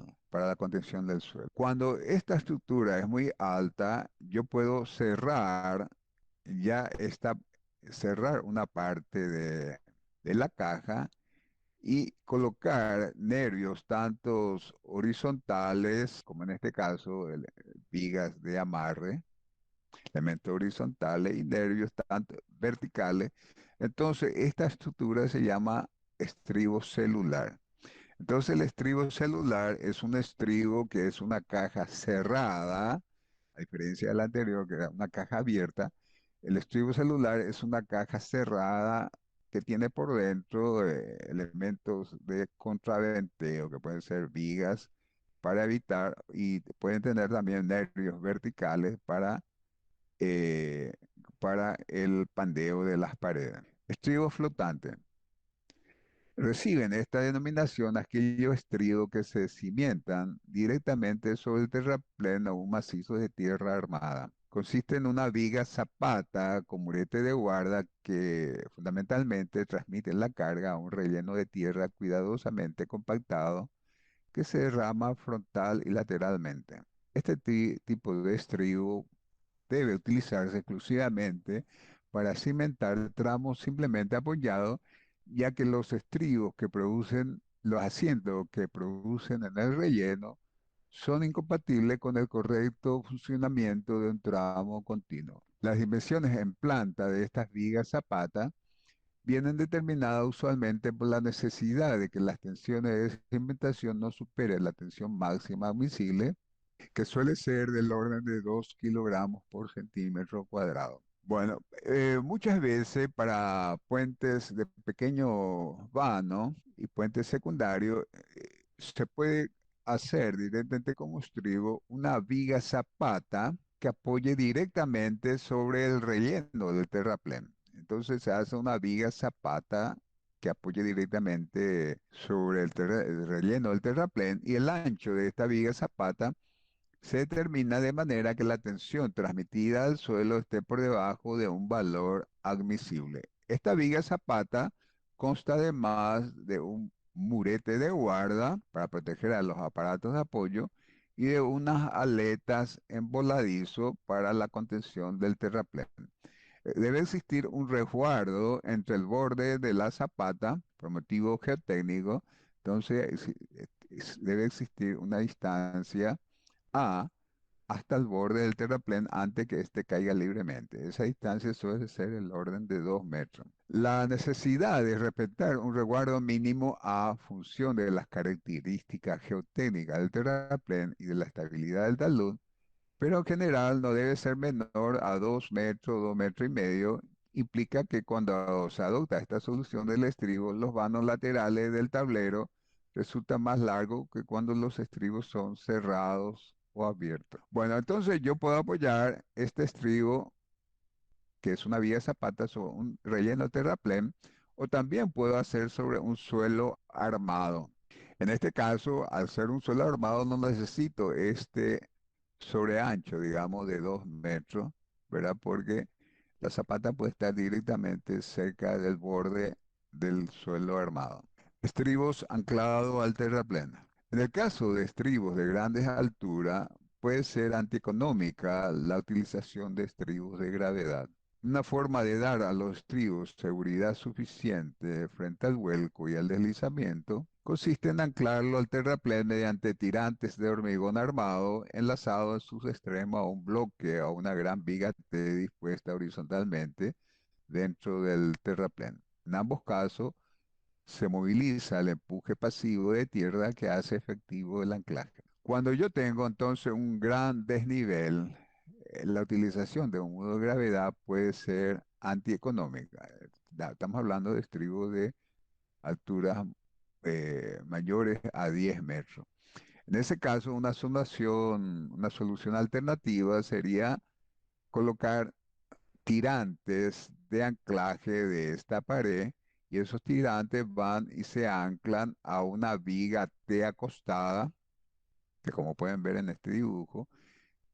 suelo. Cuando esta estructura es muy alta, yo puedo ya está, cerrar una parte de la caja y colocar nervios tantos horizontales, como en este caso, vigas de amarre, elementos horizontales y nervios tanto verticales. Entonces, esta estructura se llama estribo celular. Entonces, el estribo celular es un estribo que es una caja cerrada, a diferencia de la anterior, que era una caja abierta. El estribo celular es una caja cerrada que tiene por dentro elementos de contraventeo, que pueden ser vigas para evitar, y pueden tener también nervios verticales eh, para el pandeo de las paredes. Estribo flotante. Reciben esta denominación aquellos estribos que se cimentan directamente sobre el terraplén o un macizo de tierra armada. Consiste en una viga zapata con murete de guarda que fundamentalmente transmite la carga a un relleno de tierra cuidadosamente compactado que se derrama frontal y lateralmente. Este tipo de estribo debe utilizarse exclusivamente para cimentar tramos simplemente apoyados, ya que los estribos que producen, los asientos que producen en el relleno, son incompatibles con el correcto funcionamiento de un tramo continuo. Las dimensiones en planta de estas vigas zapata vienen determinadas usualmente por la necesidad de que las tensiones de cimentación no superen la tensión máxima admisible, que suele ser del orden de 2 kilogramos por centímetro cuadrado. Bueno, muchas veces para puentes de pequeño vano y puentes secundarios se puede hacer directamente como estribo una viga zapata que apoye directamente sobre el relleno del terraplén. Entonces se hace una viga zapata que apoye directamente sobre el relleno del terraplén y el ancho de esta viga zapata se determina de manera que la tensión transmitida al suelo esté por debajo de un valor admisible. Esta viga zapata consta además de un murete de guarda para proteger a los aparatos de apoyo y de unas aletas en voladizo para la contención del terraplén. Debe existir un resguardo entre el borde de la zapata por motivo geotécnico, entonces debe existir una distancia A hasta el borde del terraplén antes que éste caiga libremente. Esa distancia suele ser el orden de 2 metros. La necesidad de respetar un resguardo mínimo a función de las características geotécnicas del terraplén y de la estabilidad del talud pero en general no debe ser menor a 2 metros, 2 metros y medio. Implica que cuando se adopta esta solución del estribo, los vanos laterales del tablero resultan más largos que cuando los estribos son cerrados o abiertos. Bueno, entonces yo puedo apoyar este estribo, que es una viga zapata, sobre un relleno terraplén, o también puedo hacer sobre un suelo armado. En este caso, al ser un suelo armado, no necesito este sobreancho, digamos, de 2 metros, ¿verdad? Porque la zapata puede estar directamente cerca del borde del suelo armado. Estribos anclados al terraplén. En el caso de estribos de grandes alturas, puede ser antieconómica la utilización de estribos de gravedad. Una forma de dar a los estribos seguridad suficiente frente al vuelco y al deslizamiento consiste en anclarlo al terraplén mediante tirantes de hormigón armado enlazados en sus extremos a un bloque o a una gran viga T dispuesta horizontalmente dentro del terraplén. En ambos casos, se moviliza el empuje pasivo de tierra que hace efectivo el anclaje. Cuando yo tengo entonces un gran desnivel, la utilización de un muro de gravedad puede ser antieconómica. Estamos hablando de estribos de alturas mayores a 10 metros. En ese caso, una solución alternativa sería colocar tirantes de anclaje de esta pared, y esos tirantes van y se anclan a una viga T acostada, que como pueden ver en este dibujo,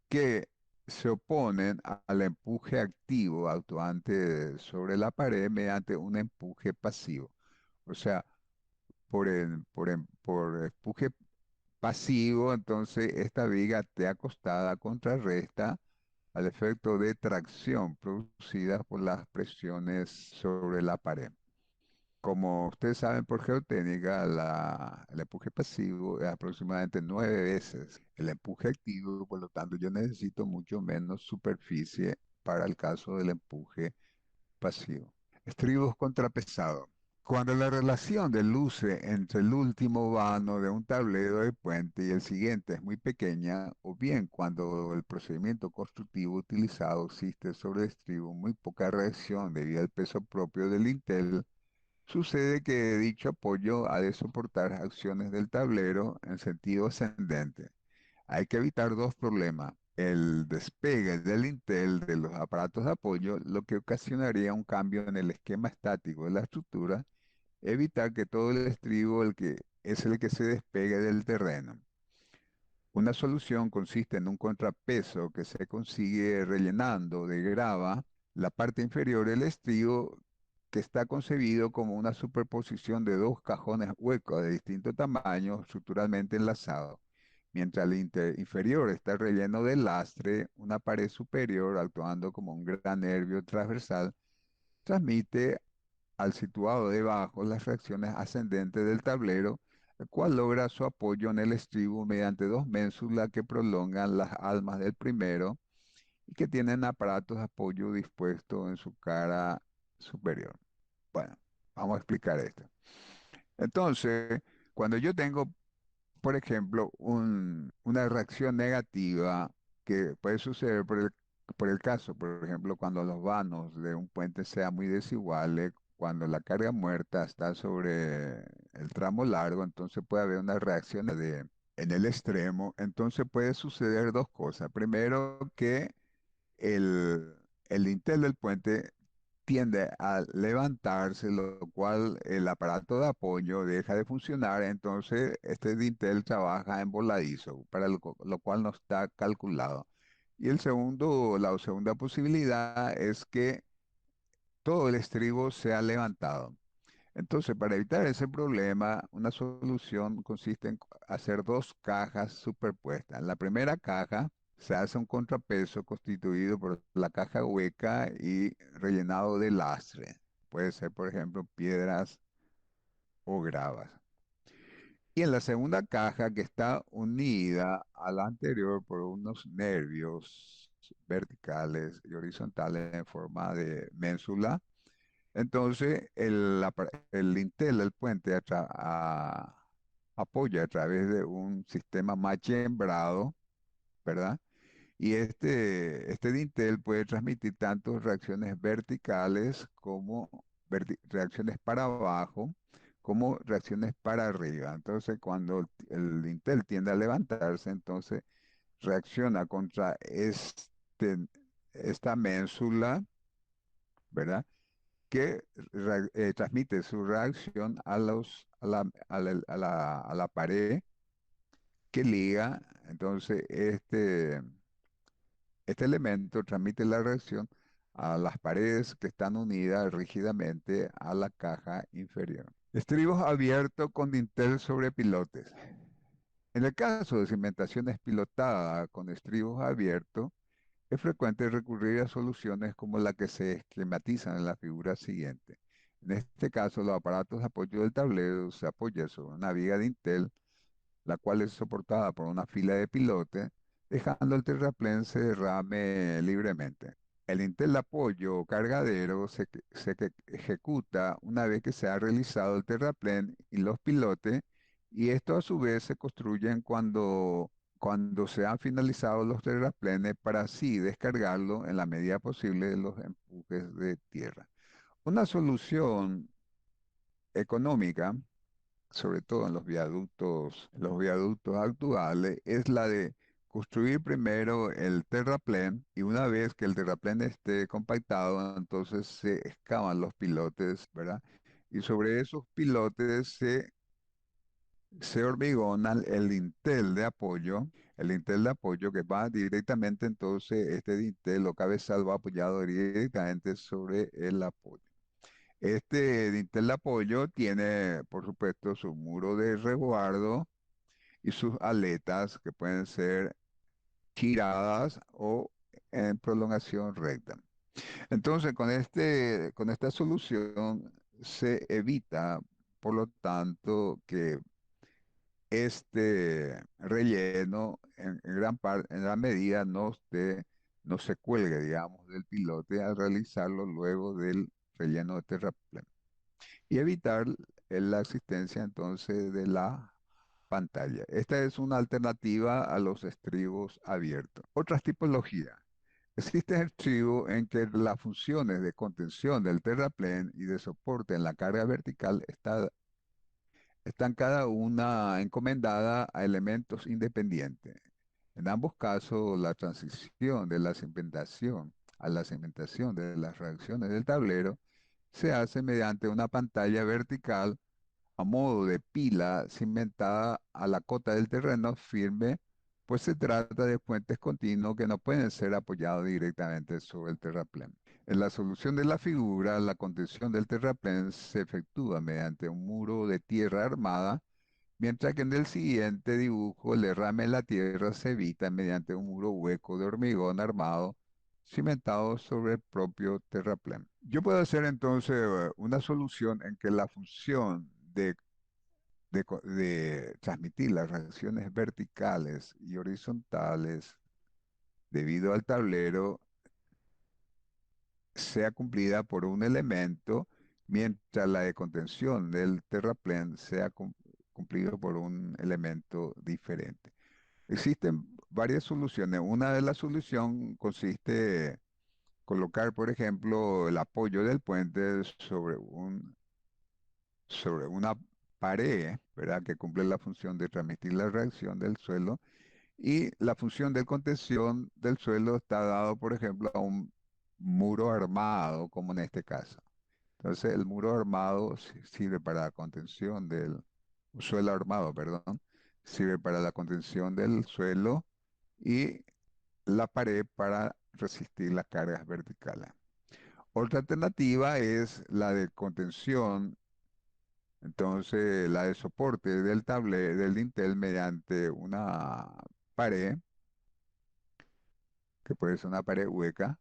que se oponen al empuje activo actuante sobre la pared mediante un empuje pasivo. O sea, por empuje pasivo, entonces esta viga T acostada contrarresta al efecto de tracción producida por las presiones sobre la pared. Como ustedes saben por geotécnica, el empuje pasivo es aproximadamente 9 veces el empuje activo, por lo tanto yo necesito mucho menos superficie para el caso del empuje pasivo. Estribos contrapesados. Cuando la relación de luces entre el último vano de un tablero de puente y el siguiente es muy pequeña, o bien cuando el procedimiento constructivo utilizado existe sobre el estribo muy poca reacción debido al peso propio del lintel, sucede que dicho apoyo ha de soportar acciones del tablero en sentido ascendente. Hay que evitar dos problemas: el despegue del lintel de los aparatos de apoyo, lo que ocasionaría un cambio en el esquema estático de la estructura, evitar que todo el estribo es el que se despegue del terreno. Una solución consiste en un contrapeso que se consigue rellenando de grava la parte inferior del estribo, que está concebido como una superposición de dos cajones huecos de distinto tamaño estructuralmente enlazados. Mientras el inferior está relleno de lastre, una pared superior, actuando como un gran nervio transversal, transmite al situado debajo las reacciones ascendentes del tablero, el cual logra su apoyo en el estribo mediante dos ménsulas que prolongan las almas del primero y que tienen aparatos de apoyo dispuestos en su cara superior. Bueno, vamos a explicar esto. Entonces, cuando yo tengo, por ejemplo, una reacción negativa que puede suceder por el caso, por ejemplo, cuando los vanos de un puente sean muy desiguales, cuando la carga muerta está sobre el tramo largo, entonces puede haber una reacción en el extremo. Entonces puede suceder dos cosas. Primero, que el, el dintel del puente tiende a levantarse, lo cual el aparato de apoyo deja de funcionar, entonces este dintel trabaja en voladizo, para lo cual no está calculado. Y la segunda posibilidad es que todo el estribo sea levantado. Entonces, para evitar ese problema, una solución consiste en hacer dos cajas superpuestas. En la primera caja se hace un contrapeso constituido por la caja hueca y rellenado de lastre. Puede ser, por ejemplo, piedras o gravas. Y en la segunda caja, que está unida a la anterior por unos nervios verticales y horizontales en forma de ménsula, entonces el lintel del puente apoya a través de un sistema machembrado, ¿verdad? Y este dintel puede transmitir tanto reacciones verticales como reacciones para abajo, como reacciones para arriba. Entonces, cuando el dintel tiende a levantarse, entonces reacciona contra esta ménsula, ¿verdad? Que transmite su reacción a la pared que liga. Entonces, este elemento transmite la reacción a las paredes que están unidas rígidamente a la caja inferior. Estribos abiertos con dintel sobre pilotes. En el caso de cimentaciones pilotadas con estribos abiertos, es frecuente recurrir a soluciones como la que se esquematizan en la figura siguiente. En este caso, los aparatos de apoyo del tablero se apoyan sobre una viga de dintel, la cual es soportada por una fila de pilotes, dejando el terraplén se derrame libremente. El dintel de apoyo o cargadero ejecuta una vez que se ha realizado el terraplén y los pilotes, y esto a su vez se construyen cuando se han finalizado los terraplenes para así descargarlo en la medida posible de los empujes de tierra. Una solución económica, sobre todo en los viaductos actuales, es la de construir primero el terraplén, y una vez que el terraplén esté compactado, entonces se excavan los pilotes, ¿verdad? Y sobre esos pilotes se hormigona el dintel de apoyo que va directamente, entonces este dintel o cabezal va apoyado directamente sobre el apoyo. Este dintel de apoyo tiene, por supuesto, su muro de resguardo y sus aletas que pueden ser giradas o en prolongación recta. Entonces, con esta solución se evita, por lo tanto, que este relleno en gran parte, en gran medida no se cuelgue, digamos, del pilote al realizarlo luego del relleno de terraplén, y evitar la existencia entonces de la pantalla. Esta es una alternativa a los estribos abiertos. Otras tipologías. Existen estribos en que las funciones de contención del terraplén y de soporte en la carga vertical están cada una encomendada a elementos independientes. En ambos casos, la transición de la cimentación a la cimentación de las reacciones del tablero se hace mediante una pantalla vertical a modo de pila cimentada a la cota del terreno firme, pues se trata de puentes continuos que no pueden ser apoyados directamente sobre el terraplén. En la solución de la figura, la contención del terraplén se efectúa mediante un muro de tierra armada, mientras que en el siguiente dibujo el derrame en la tierra se evita mediante un muro hueco de hormigón armado cimentado sobre el propio terraplén. Yo puedo hacer entonces una solución en que la función de transmitir las reacciones verticales y horizontales debido al tablero sea cumplida por un elemento, mientras la de contención del terraplén sea cumplido por un elemento diferente. Existen varias soluciones. Una de las soluciones consiste en colocar, por ejemplo, el apoyo del puente sobre una pared, ¿verdad? Que cumple la función de transmitir la reacción del suelo, y la función de contención del suelo está dado, por ejemplo, a un muro armado, como en este caso. Entonces, el muro armado sirve para la contención del suelo armado, perdón, sirve para la contención del suelo, y la pared para resistir las cargas verticales. Otra alternativa es la de contención, entonces la de soporte del dintel mediante una pared, que puede ser una pared hueca,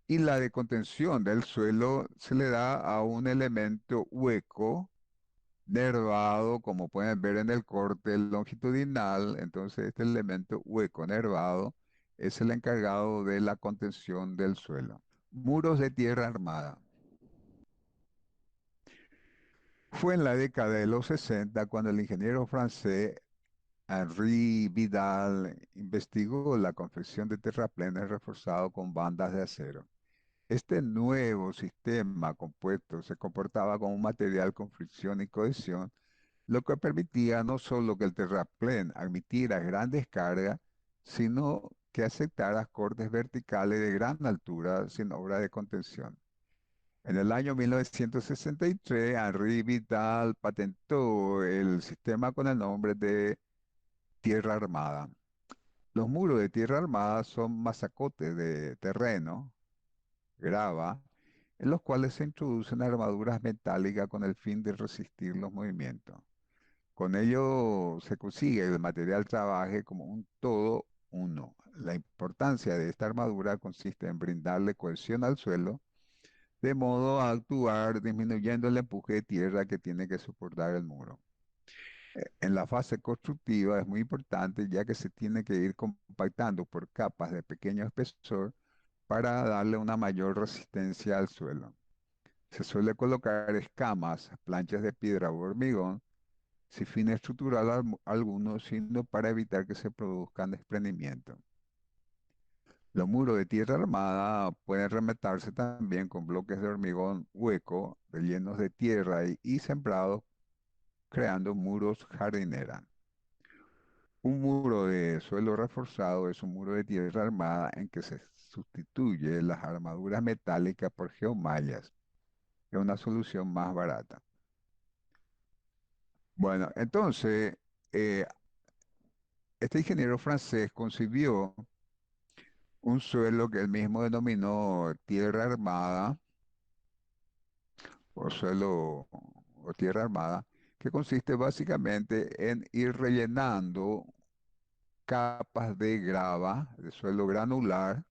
y la de contención del suelo se le da a un elemento hueco, nervado, como pueden ver en el corte longitudinal. Entonces este elemento hueco nervado es el encargado de la contención del suelo. Muros de tierra armada. Fue en la década de los 60 cuando el ingeniero francés Henri Vidal investigó la confección de terraplenes reforzados con bandas de acero. Este nuevo sistema compuesto se comportaba como un material con fricción y cohesión, lo que permitía no solo que el terraplén admitiera grandes cargas, sino que aceptara cortes verticales de gran altura sin obra de contención. En el año 1963, Henri Vidal patentó el sistema con el nombre de tierra armada. Los muros de tierra armada son masacotes de terreno, grava, en los cuales se introducen armaduras metálicas con el fin de resistir los movimientos. Con ello se consigue que el material trabaje como un todo uno. La importancia de esta armadura consiste en brindarle cohesión al suelo, de modo a actuar disminuyendo el empuje de tierra que tiene que soportar el muro. En la fase constructiva es muy importante ya que se tiene que ir compactando por capas de pequeño espesor para darle una mayor resistencia al suelo. Se suele colocar escamas, planchas de piedra o hormigón, sin fin estructural alguno, sino para evitar que se produzcan desprendimientos. Los muros de tierra armada pueden rematarse también con bloques de hormigón hueco, rellenos de tierra y sembrados, creando muros jardinera. Un muro de suelo reforzado es un muro de tierra armada en que se sustituye las armaduras metálicas por geomallas, que es una solución más barata. Bueno, entonces, eh, este ingeniero francés concibió un suelo que él mismo denominó tierra armada o suelo o tierra armada, que consiste básicamente en ir rellenando capas de grava, de suelo granular.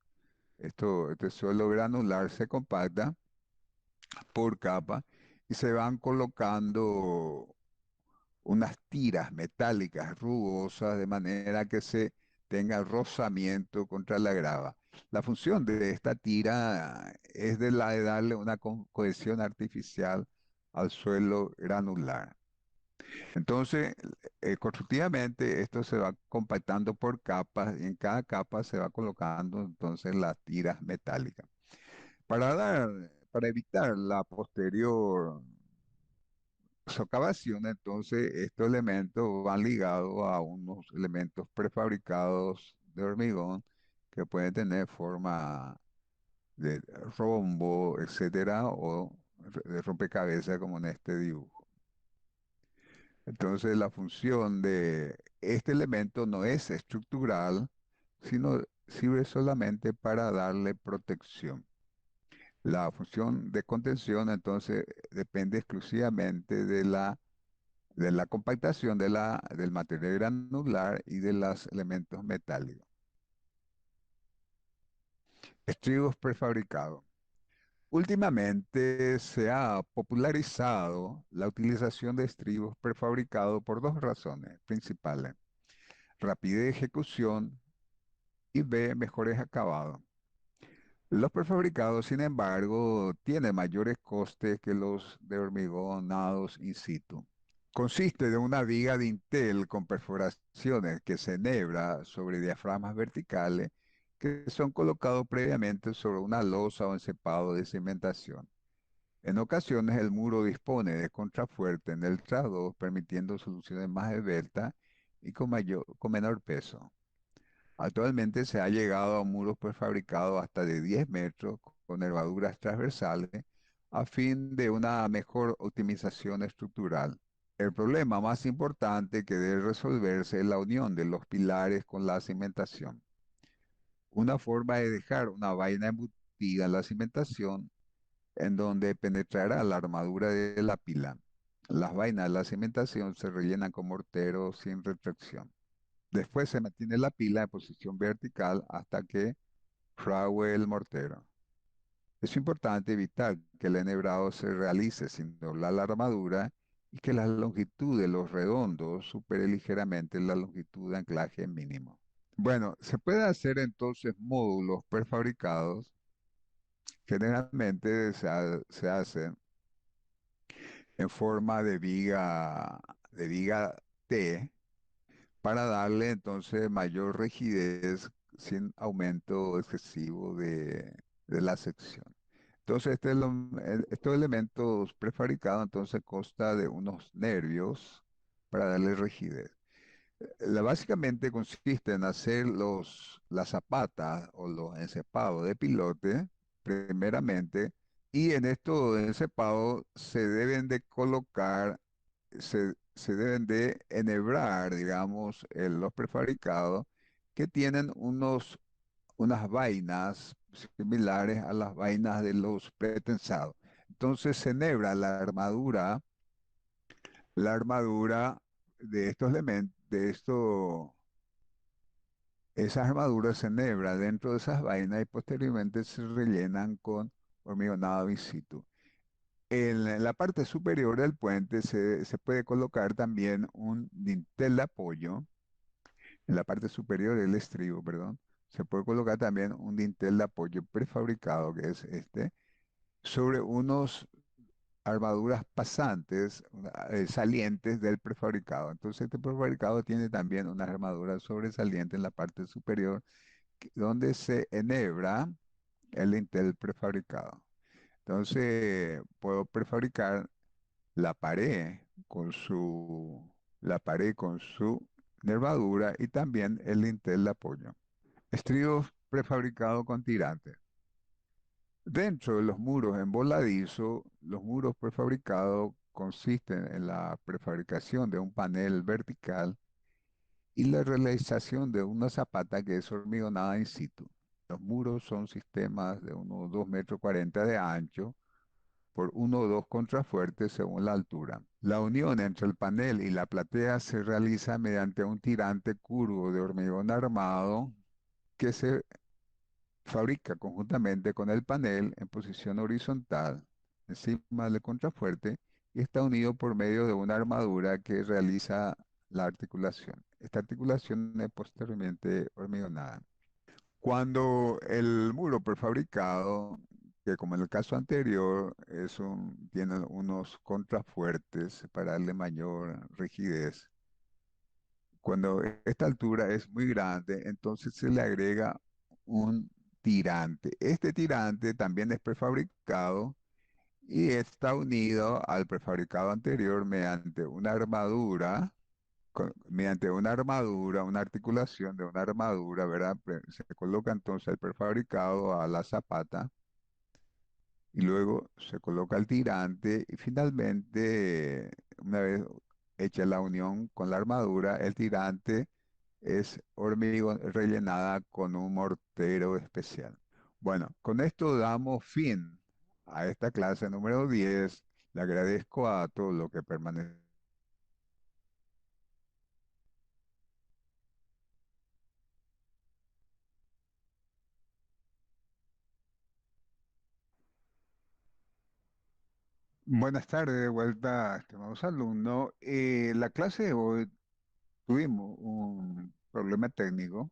Este suelo granular se compacta por capa y se van colocando unas tiras metálicas rugosas de manera que se tenga rozamiento contra la grava. La función de esta tira es de la de darle una cohesión artificial al suelo granular. Entonces, constructivamente esto se va compactando por capas y en cada capa se va colocando entonces las tiras metálicas. Para evitar la posterior socavación, entonces estos elementos van ligados a unos elementos prefabricados de hormigón que pueden tener forma de rombo, etcétera, o de rompecabezas como en este dibujo. Entonces la función de este elemento no es estructural, sino sirve solamente para darle protección. La función de contención entonces depende exclusivamente de la compactación del material granular y de los elementos metálicos. Estribos prefabricados. Últimamente se ha popularizado la utilización de estribos prefabricados por dos razones principales: rapidez de ejecución y B, mejores acabados. Los prefabricados, sin embargo, tienen mayores costes que los de hormigonados in situ. Consiste de una viga de Intel con perforaciones que se enhebra sobre diafragmas verticales que son colocados previamente sobre una losa o encepado de cimentación. En ocasiones el muro dispone de contrafuerte en el trasdos, permitiendo soluciones más esbeltas y con menor peso. Actualmente se ha llegado a muros prefabricados hasta de 10 metros con nervaduras transversales a fin de una mejor optimización estructural. El problema más importante que debe resolverse es la unión de los pilares con la cimentación. Una forma de dejar una vaina embutida en la cimentación en donde penetrará la armadura de la pila. Las vainas de la cimentación se rellenan con mortero sin retracción. Después se mantiene la pila en posición vertical hasta que frague el mortero. Es importante evitar que el enhebrado se realice sin doblar la armadura y que la longitud de los redondos supere ligeramente la longitud de anclaje mínimo. Bueno, se puede hacer entonces módulos prefabricados. Generalmente se hacen en forma de viga T para darle entonces mayor rigidez sin aumento excesivo de la sección. Entonces, estos elementos prefabricados entonces consta de unos nervios para darle rigidez. Básicamente consiste en hacer las zapatas o los encepados de pilote, primeramente, y en estos encepados se deben de colocar, se deben de enhebrar, digamos, los prefabricados que tienen unas vainas similares a las vainas de los pretensados. Entonces se enhebra la armadura de estos elementos, esas armaduras se enhebra dentro de esas vainas y posteriormente se rellenan con hormigonado in situ. En la parte superior del puente se puede colocar también un dintel de apoyo. En la parte superior del estribo, perdón, se puede colocar también un dintel de apoyo prefabricado, que es este, sobre unos armaduras pasantes, salientes del prefabricado. Entonces, este prefabricado tiene también unas armaduras sobresalientes en la parte superior, donde se enhebra el dintel prefabricado. Entonces, puedo prefabricar la pared con la pared con su nervadura y también el dintel de apoyo. Estribos prefabricados con tirantes. Dentro de los muros en voladizo, los muros prefabricados consisten en la prefabricación de un panel vertical y la realización de una zapata que es hormigonada in situ. Los muros son sistemas de unos 2,40 m de ancho por 1 o 2 contrafuertes según la altura. La unión entre el panel y la platea se realiza mediante un tirante curvo de hormigón armado que se fabrica conjuntamente con el panel en posición horizontal encima del contrafuerte y está unido por medio de una armadura que realiza la articulación. Esta articulación es posteriormente hormigonada. Cuando el muro prefabricado, que como en el caso anterior, tiene unos contrafuertes para darle mayor rigidez, cuando esta altura es muy grande, entonces se le agrega un tirante. Este tirante también es prefabricado y está unido al prefabricado anterior mediante una armadura, una articulación de una armadura, ¿verdad? Se coloca entonces el prefabricado a la zapata y luego se coloca el tirante y finalmente, una vez hecha la unión con la armadura, el tirante es hormigón rellenada con un mortero especial. Bueno, con esto damos fin a esta clase número 10. Le agradezco a todos los que permanecen. Buenas tardes, de vuelta, estimados alumnos. La clase de hoy tuvimos un problema técnico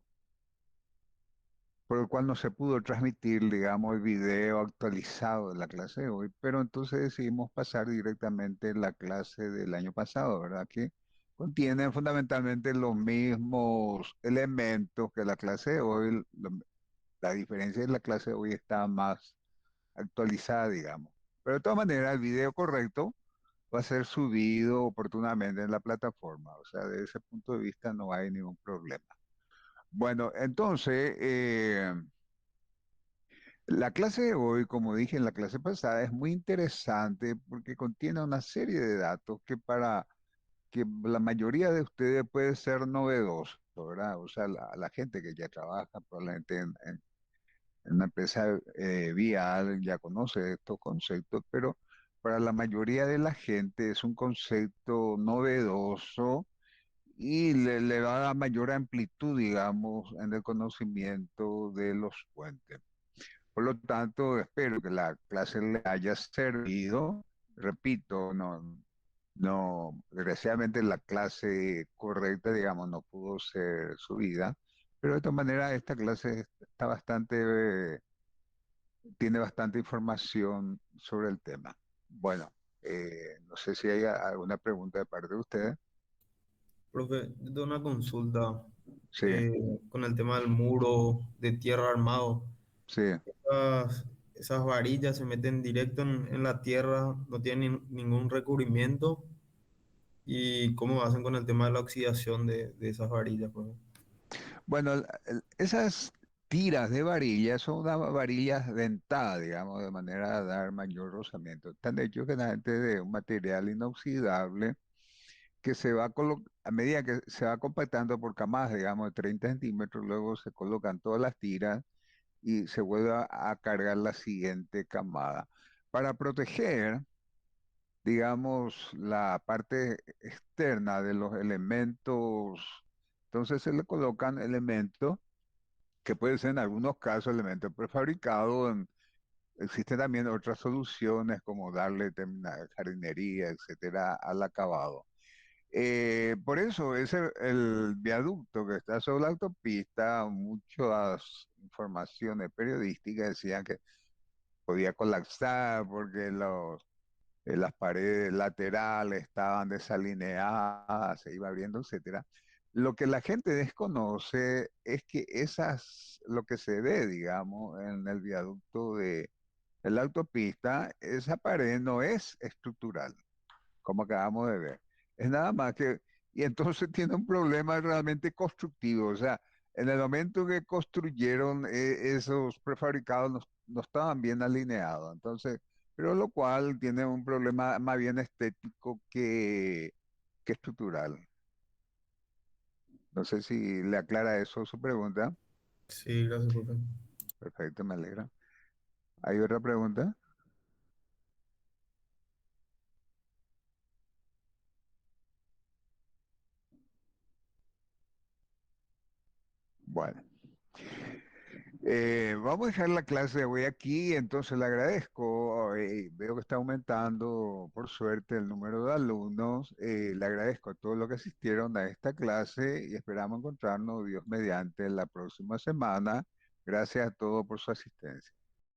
por el cual no se pudo transmitir, digamos, el video actualizado de la clase de hoy, pero entonces decidimos pasar directamente la clase del año pasado, ¿verdad? Que contienen fundamentalmente los mismos elementos que la clase de hoy. La diferencia es que la clase de hoy está más actualizada, digamos. Pero de todas maneras, el video correcto va a ser subido oportunamente en la plataforma. O sea, desde ese punto de vista no hay ningún problema. Bueno, entonces, la clase de hoy, como dije en la clase pasada, es muy interesante porque contiene una serie de datos que para que la mayoría de ustedes puede ser novedoso, ¿verdad? O sea, la gente que ya trabaja probablemente en una empresa vial ya conoce estos conceptos, pero para la mayoría de la gente es un concepto novedoso y le va a dar mayor amplitud, digamos, en el conocimiento de los puentes. Por lo tanto, espero que la clase le haya servido. Repito, desgraciadamente la clase correcta, digamos, no pudo ser subida, pero de todas maneras esta clase está tiene bastante información sobre el tema. Bueno, no sé si hay alguna pregunta de parte de ustedes. Profe, yo tengo una consulta Sí, con el tema del muro de tierra armado. sí. Esas varillas se meten directo en la tierra, no tienen ningún recubrimiento. ¿Y cómo hacen con el tema de la oxidación de esas varillas, profe? Bueno, esas tiras de varillas son unas varillas dentadas, digamos, de manera de dar mayor rozamiento. Están hechos generalmente de un material inoxidable que a medida que se va compactando por camadas, digamos, de 30 centímetros, luego se colocan todas las tiras y se vuelve a cargar la siguiente camada. Para proteger, digamos, la parte externa de los elementos, entonces se le colocan elementos que pueden ser en algunos casos elementos prefabricados. Existen también otras soluciones como darle jardinería, etcétera, al acabado. Por eso el viaducto que está sobre la autopista, muchas informaciones periodísticas decían que podía colapsar porque las paredes laterales estaban desalineadas, se iba abriendo, etcétera. Lo que la gente desconoce es que lo que se ve, digamos, en el viaducto de la autopista, esa pared no es estructural como acabamos de ver. Es nada más que, y entonces tiene un problema realmente constructivo. O sea, en el momento que construyeron esos prefabricados no estaban bien alineados. Entonces, pero lo cual tiene un problema más bien estético que estructural. No sé si le aclara eso su pregunta. Sí, gracias, profe. Perfecto, me alegra. ¿Hay otra pregunta? Bueno. Vamos a dejar la clase de hoy aquí, entonces le agradezco, veo que está aumentando por suerte el número de alumnos, le agradezco a todos los que asistieron a esta clase y esperamos encontrarnos, Dios mediante, la próxima semana. Gracias a todos por su asistencia.